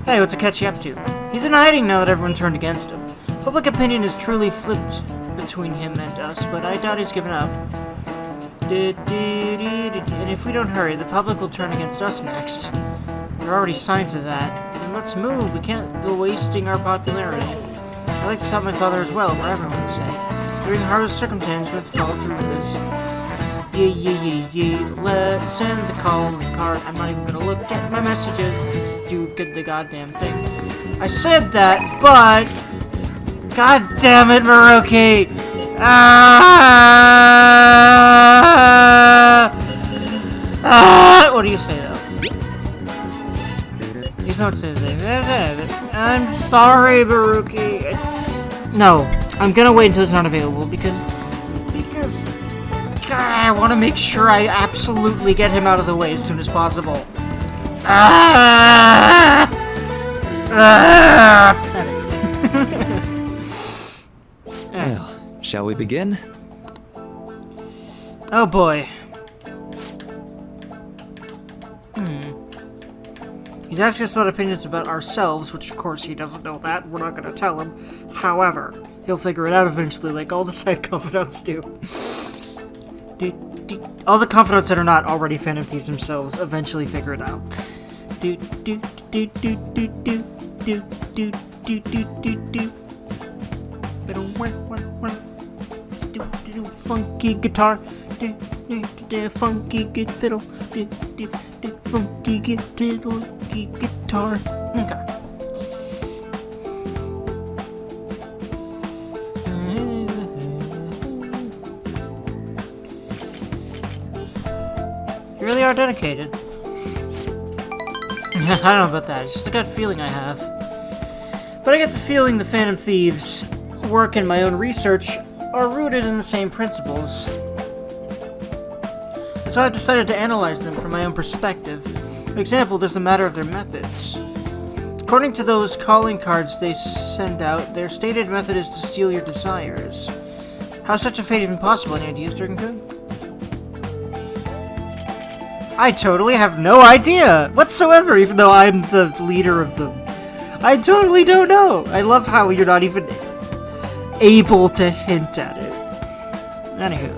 Hey, what's Akechi up to? He's in hiding now that everyone turned against him. Public opinion has truly flipped between him and us, but I doubt he's given up. And if we don't hurry, the public will turn against us next. There are already signs of that. Then let's move. We can't go wasting our popularity. I'd like to stop my father as well, for everyone's sake. During the hardest circumstances, we have to follow through with this. Yeah. Let's send the calling card. I'm not even gonna look at my messages. Just do the goddamn thing. I said that, but God damn it, Maruki! What do you say, though? You don't say anything. I'm sorry, Maruki. No, I'm gonna wait until it's not available, because God, I want to make sure I absolutely get him out of the way as soon as possible. Well, shall we begin? Oh boy. He's asking us about opinions about ourselves, which of course he doesn't know that. We're not going to tell him. However, he'll figure it out eventually, like all the side confidants do. All the confidants that are not already Phantom Thieves themselves eventually figure it out. Funky guitar, funky good fiddle, funky good fiddle, guitar. Okay. You really are dedicated. I don't know about that. It's just a gut feeling I have. But I get the feeling the Phantom Thieves' work and my own research are rooted in the same principles. So I've decided to analyze them from my own perspective. For example, there's the matter of their methods. According to those calling cards they send out, their stated method is to steal your desires. How's such a fate even possible? Any ideas, Dergy? I totally have no idea whatsoever, even though I'm the leader of the... I totally don't know. I love how you're not even able to hint at it. Anywho,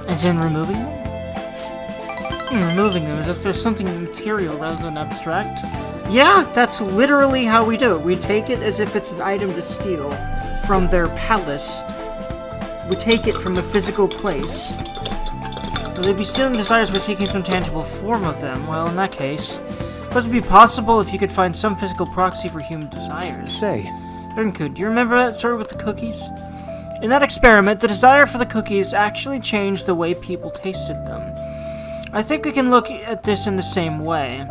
as in removing them? Removing them as if there's something material rather than abstract? Yeah, that's literally how we do it. We take it as if it's an item to steal from their palace. We take it from a physical place. Will they be stealing desires by taking some tangible form of them? Well, in that case, would it be possible if you could find some physical proxy for human desires? Say. Dergy, do you remember that story with the cookies? In that experiment, the desire for the cookies actually changed the way people tasted them. I think we can look at this in the same way.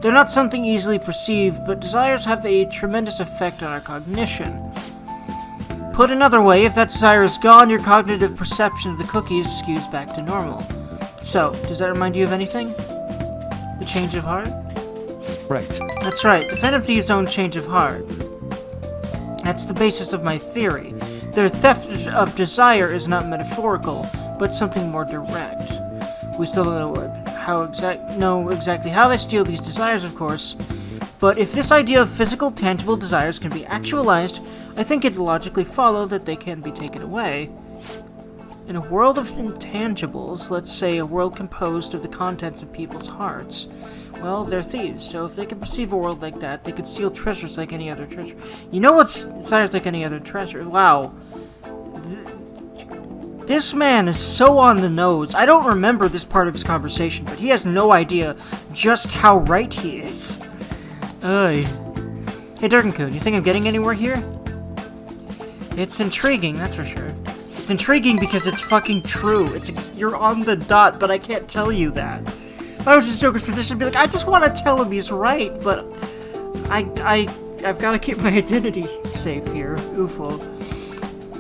They're not something easily perceived, but desires have a tremendous effect on our cognition. Put another way, if that desire is gone, your cognitive perception of the cookies skews back to normal. So, does that remind you of anything? The change of heart? Right. That's right, the Phantom Thieves' own change of heart. That's the basis of my theory. Their theft of desire is not metaphorical, but something more direct. We still don't know exactly how they steal these desires, of course, but if this idea of physical, tangible desires can be actualized, I think it'd logically follow that they can be taken away. In a world of intangibles, let's say a world composed of the contents of people's hearts, well, they're thieves, so if they could perceive a world like that, they could steal treasures like any other treasure. You know what's desires like any other treasure? Wow. This man is so on the nose. I don't remember this part of his conversation, but he has no idea just how right he is. Hey, Dergy, you think I'm getting anywhere here? It's intriguing, that's for sure. It's intriguing because it's fucking true. You're on the dot, but I can't tell you that. If I was in Joker's position, I'd be like, I just want to tell him he's right, but I've got to keep my identity safe here. Oofo.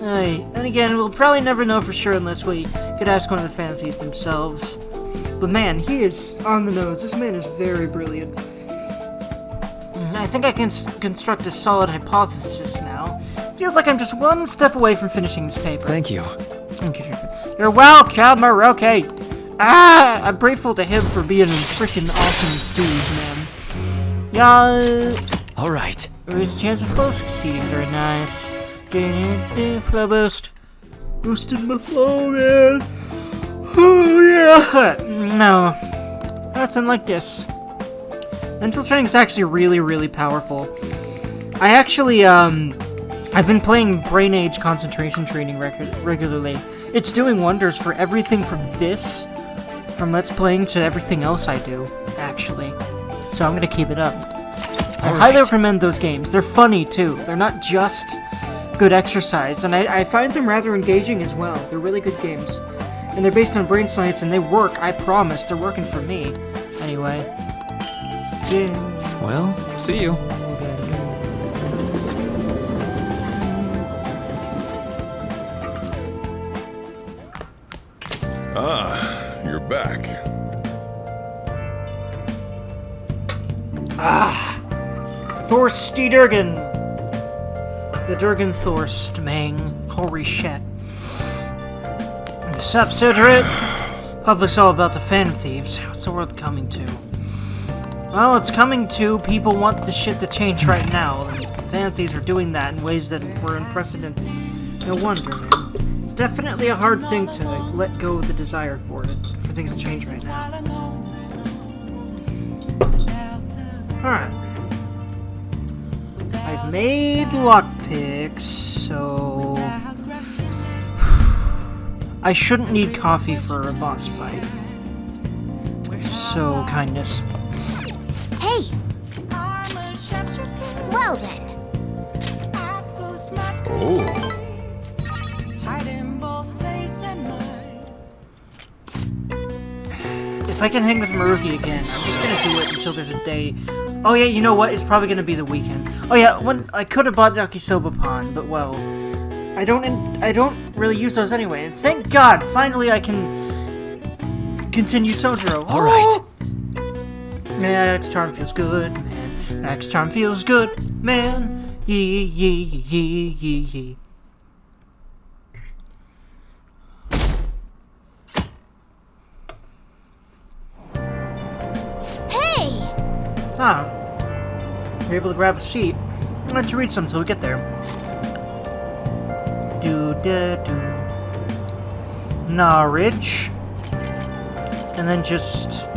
And again, we'll probably never know for sure unless we could ask one of the Phantom Thieves themselves. But man, he is on the nose. This man is very brilliant. I think I can construct a solid hypothesis now. Feels like I'm just one step away from finishing this paper. Thank you. You're welcome, Maruki. I'm grateful to him for being a freaking awesome dude, man. Yeah. All right. There's a chance of flow succeeding. Very nice. Flow boost. Boosted my flow, man. Oh, yeah. No. That's unlike this. Mental training is actually really, really powerful. I actually, I've been playing Brain Age concentration training regularly. It's doing wonders for everything from from Let's Playing to everything else I do, actually. So I'm gonna keep it up. I highly recommend those games. They're funny, too. They're not just good exercise, and I find them rather engaging as well. They're really good games. And they're based on brain science, and they work, I promise. They're working for me. Anyway. Yeah. Well, see you. Ah, you're back. Thorsty Durgan. The Durgan Thorst, mang. Holy shit. Sup, Cedric? Public's all about the fan thieves. What's the world coming to? Well, it's coming to people want this shit to change right now. And the fan thieves are doing that in ways that were unprecedented. No wonder, man. It's definitely a hard thing to let go of the desire for things to change right now. Alright. I've made lockpicks, so I shouldn't need coffee for a boss fight. So, kindness. Hey! Well then. Oh. If I can hang with Maruki again, I'm just gonna do it until there's a day. Oh yeah, you know what? It's probably gonna be the weekend. Oh yeah, I could have bought Yakisoba Pan, but well, I don't really use those anyway. And thank God, finally I can continue Sojiro. All right. Max Charm feels good, man. Max Charm feels good, man. Yee yee yee yee yee. Ah, you're able to grab a sheet. I'll let you read some until we get there. Do-da-do. Knowledge. And then just...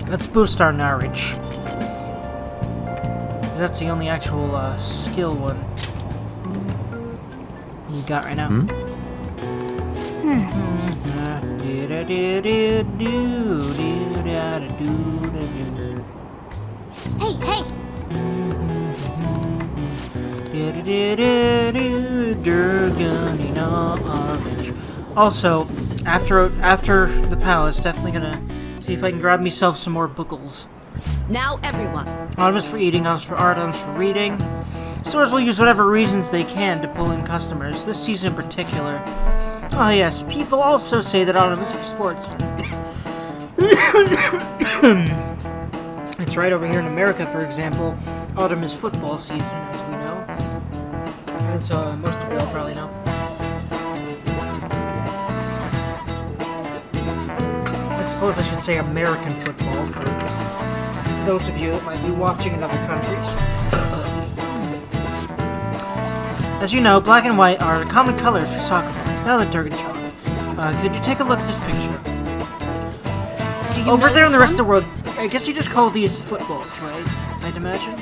let's boost our knowledge. That's the only actual skill one you got right now. Hey, hey! Also, after the palace, definitely gonna see if I can grab myself some more bookles. Now everyone. Autumn's for eating, autumn's for art, autumn's for reading. Stores will use whatever reasons they can to pull in customers, this season in particular. Oh yes, people also say that autumn is for sports. It's right over here in America, for example. Autumn is football season, as we know. And so most of you all probably know. I suppose I should say American football for those of you that might be watching in other countries. As you know, black and white are common colors for soccer balls. Now that Durgan shot, could you take a look at this picture? Over there in the rest of the world, I guess you just call these footballs, right? I'd imagine?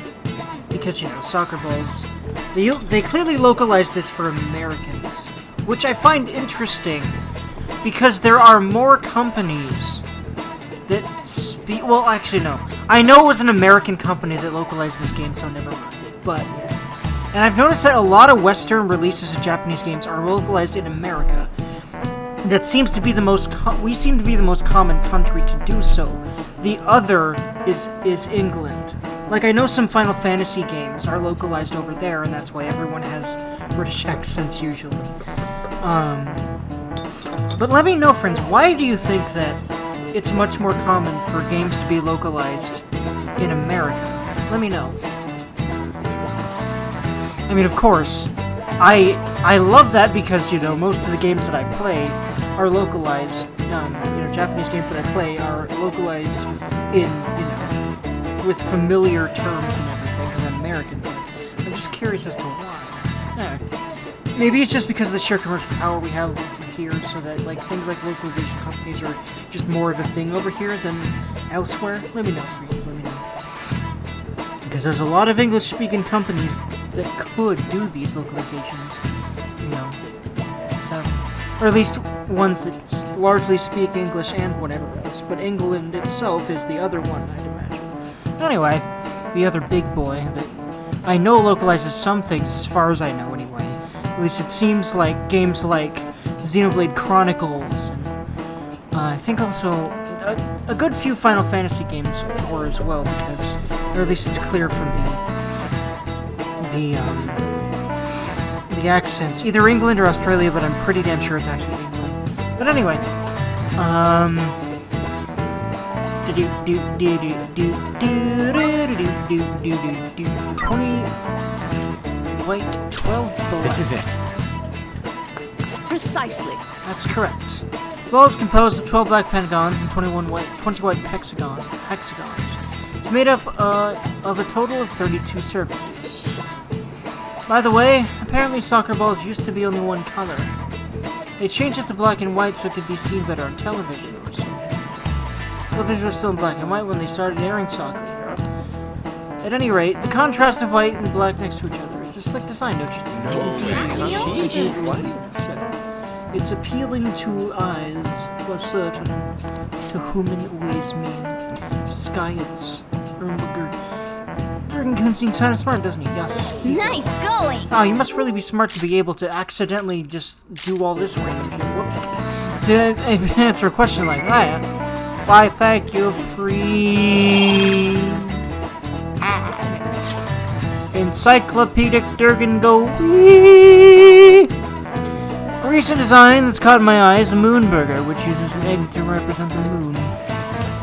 Because, you know, soccer balls. They clearly localized this for Americans, which I find interesting, because there are more companies that speak... well, actually, no. I know it was an American company that localized this game, so never mind. But, yeah. And I've noticed that a lot of Western releases of Japanese games are localized in America. That seems to be the most... we seem to be the most common country to do so. The other is England. Like, I know some Final Fantasy games are localized over there, and that's why everyone has British accents usually. But let me know, friends, why do you think that it's much more common for games to be localized in America? Let me know. I mean, of course, I love that because, you know, most of the games that I play are localized, you know, Japanese games that I play are localized in, you know, with familiar terms and everything, because I'm American. I'm just curious as to why. Maybe it's just because of the sheer commercial power we have over here, so that, like, things like localization companies are just more of a thing over here than elsewhere. Let me know, friends, let me know. Because there's a lot of English-speaking companies that could do these localizations, you know. So, Or at least ones that largely speak English and whatever else. But England itself is the other one, I'd imagine. Anyway, the other big boy that I know localizes some things as far as I know anyway. At least it seems like games like Xenoblade Chronicles and I think also a good few Final Fantasy games were as well, because, or at least it's clear from the accents, either England or Australia, but I'm pretty damn sure it's actually England. But anyway, 20 white, 12 black. This is it. Precisely. That's correct. The ball is composed of 12 black pentagons and 20 white hexagons. It's made up of a total of 32 surfaces. By the way, apparently soccer balls used to be only one color. They changed it to black and white so it could be seen better on television or something. Television was still in black and white when they started airing soccer in Europe. At any rate, the contrast of white and black next to each other, it's a slick design, don't you think? It's appealing to eyes, for certain, to whom it always mean. Science. Durgan seems kind of smart, doesn't he? Yes. Nice going! Oh, you must really be smart to be able to accidentally just do all this random shit. Whoops. To answer a question like that, why thank you, free... Encyclopedic Durgan go wee! A recent design that's caught my eye is the Moon Burger, which uses an egg to represent the moon.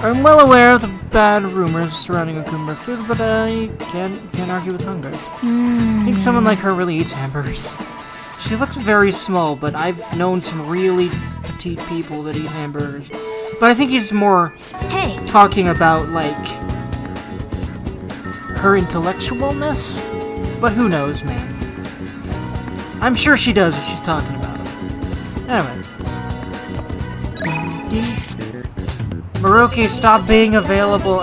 I'm well aware of the bad rumors surrounding Akumba food, but I can't argue with hunger. I think someone like her really eats hamburgers. She looks very small, but I've known some really petite people that eat hamburgers. But I think he's more talking about, like, her intellectualness? But who knows, man. I'm sure she does if she's talking about it. Anyway. Maruki, stop being available.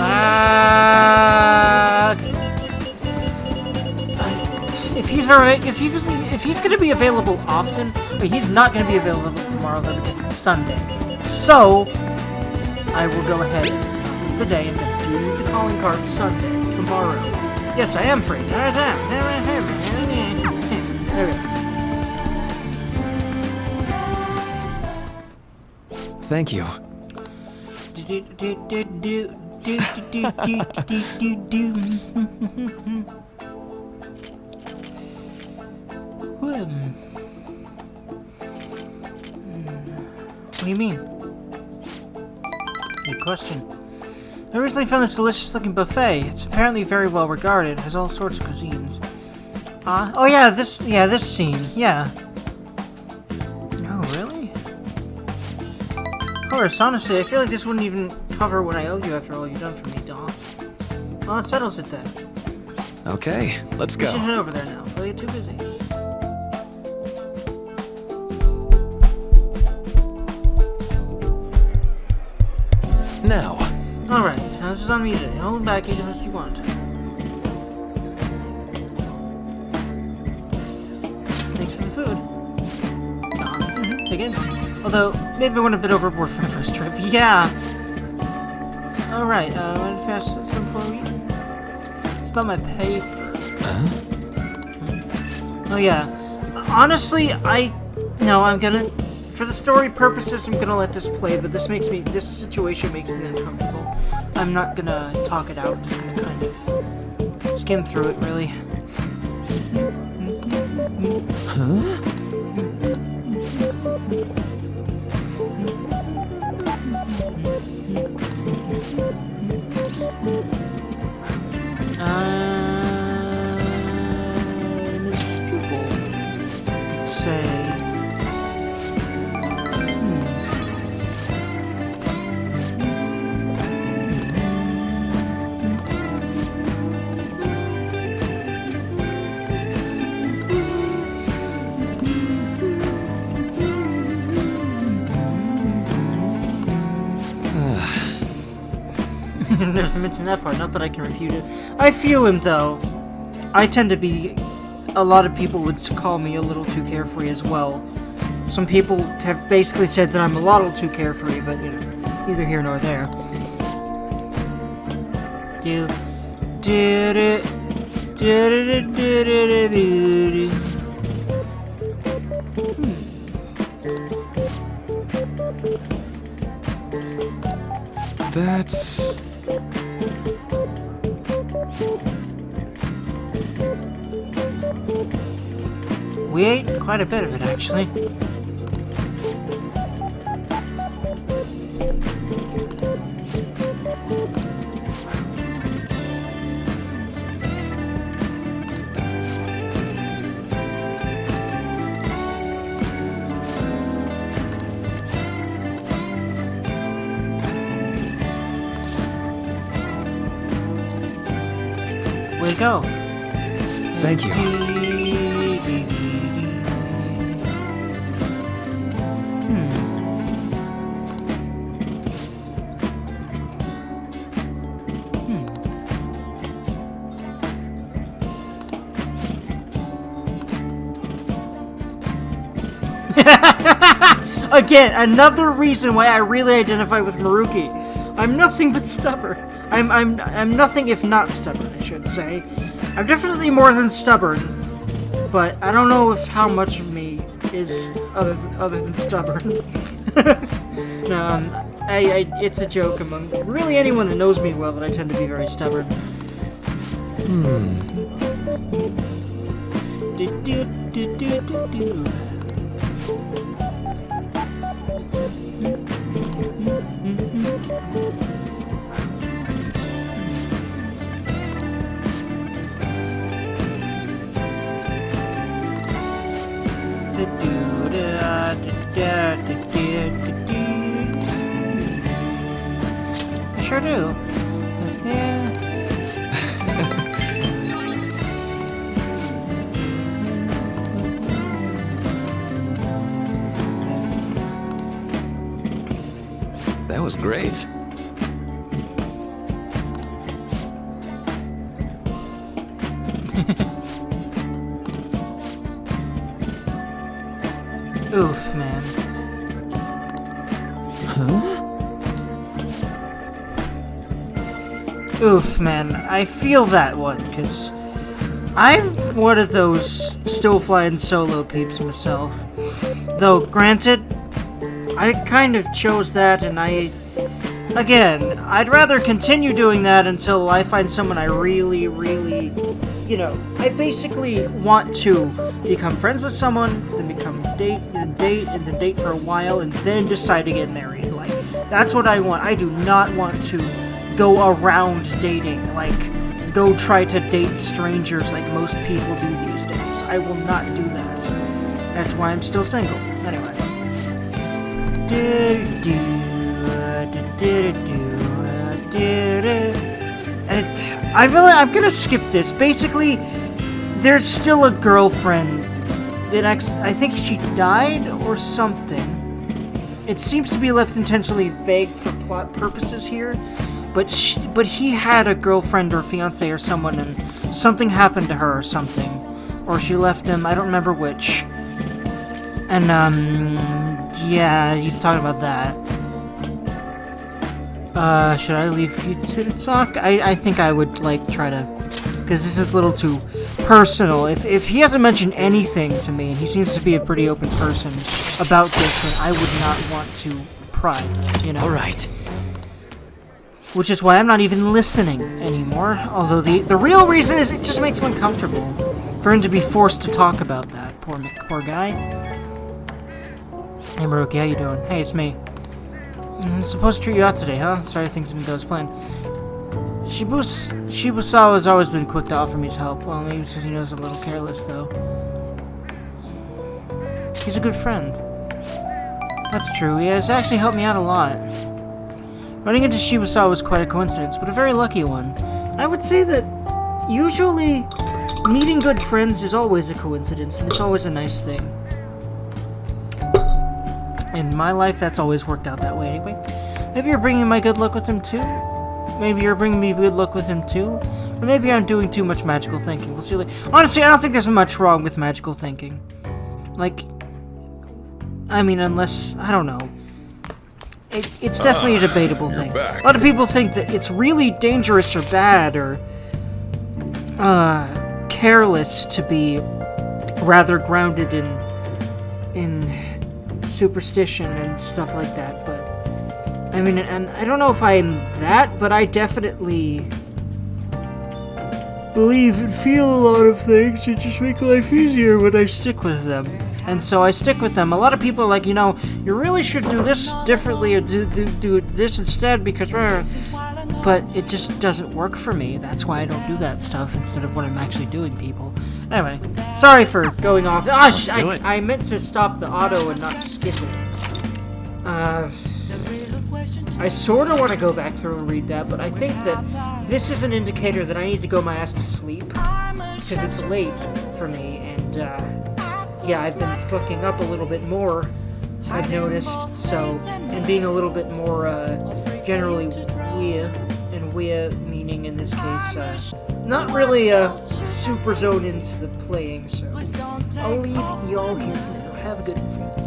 If he's gonna be available often, but he's not gonna be available tomorrow though because it's Sunday. So I will go ahead the day and then do the calling card Sunday tomorrow. Yes, I am free. Thank you. What do you mean? Good question. I recently found this delicious-looking buffet. It's apparently very well regarded. It has all sorts of cuisines. Oh yeah, this scene. Yeah. Oh, really? Of course, honestly, I feel like this wouldn't even cover what I owe you after all you've done for me, Dawn. Well, that settles it then. Okay, let's We should go. head over there now, before you get too busy. Now. Alright, now this is on me today. Hold back, you do what you want. Thanks for the food. Take it. Although, maybe I went a bit overboard for my first trip. Yeah! Alright, want to fast some for me? It's about my paper. Oh yeah. Honestly, I'm gonna... For the story purposes, I'm gonna let this play, but this situation makes me uncomfortable. I'm not gonna talk it out, I'm just gonna kind of skim through it, really. Miss Pupil. Let's say... I never mentioned that part, not that I can refute it. I feel him, though. I tend to be... A lot of people would call me a little too carefree as well. some people have basically said that I'm a little too carefree, but you know, neither here nor there. Do did it did it did it did it. That's... We ate quite a bit of it, actually. Way to go. Thank you. Again, another reason why I really identify with Maruki. I'm nothing but stubborn. I'm nothing if not stubborn, I should say. I'm definitely more than stubborn, but I don't know if how much of me is other than stubborn. No, it's a joke among really anyone that knows me well that I tend to be very stubborn. I sure do. Yeah. That was great. Oof, man. Oof, man. I feel that one, because I'm one of those still flying solo peeps myself. Though, granted, I kind of chose that, and again, I'd rather continue doing that until I find someone I really, really, you know, I basically want to become friends with someone, then and then date for a while, and then decide to get married. Like, that's what I want. I do not want to go around dating, like, go try to date strangers like most people do these days. I will not do that. That's why I'm still single. Anyway. I'm gonna skip this. Basically, there's still a girlfriend. I think she died or something. It seems to be left intentionally vague for plot purposes here, but he had a girlfriend or fiance or someone, and something happened to her or something, or she left him. I don't remember which. And yeah, he's talking about that. Should I leave you to talk? I think I would, like, try to... Because this is a little too personal. If he hasn't mentioned anything to me, and he seems to be a pretty open person about this, then I would not want to pry, you know? Alright. Which is why I'm not even listening anymore. Although the real reason is it just makes me uncomfortable for him to be forced to talk about that. Poor guy. Hey, Maruki, how you doing? Hey, it's me. I'm supposed to treat you out today, huh? Sorry things didn't go as planned. Shibusawa's always been quick to offer me his help. Well, maybe it's because he knows I'm a little careless, though. He's a good friend. That's true. He has actually helped me out a lot. Running into Shibusawa was quite a coincidence, but a very lucky one. I would say that usually meeting good friends is always a coincidence, and it's always a nice thing. In my life, that's always worked out that way anyway. Maybe you're bringing my good luck with him too? Maybe you're bringing me good luck with him too? Or maybe I'm doing too much magical thinking. We'll see. Honestly, I don't think there's much wrong with magical thinking. Like, I mean, unless, I don't know. It's definitely a debatable you're thing. back. A lot of people think that it's really dangerous or bad or careless to be rather grounded in superstition and stuff like that. But I mean, and I don't know if I'm that, but I definitely believe and feel a lot of things that just make life easier when I stick with them. And so I stick with them. A lot of people are like, you know, you really should do this differently or do this instead because... But it just doesn't work for me. That's why I don't do that stuff instead of what I'm actually doing, people. Anyway, sorry for going off. I meant to stop the auto and not skip it. I sort of want to go back through and read that, but I think that this is an indicator that I need to go my ass to sleep. Because it's late for me, and yeah, I've been fucking up a little bit more, I've noticed, so, and being a little bit more, generally weird, and weird meaning in this case, not really, super zoned into the playing, so I'll leave y'all here for now. Have a good one.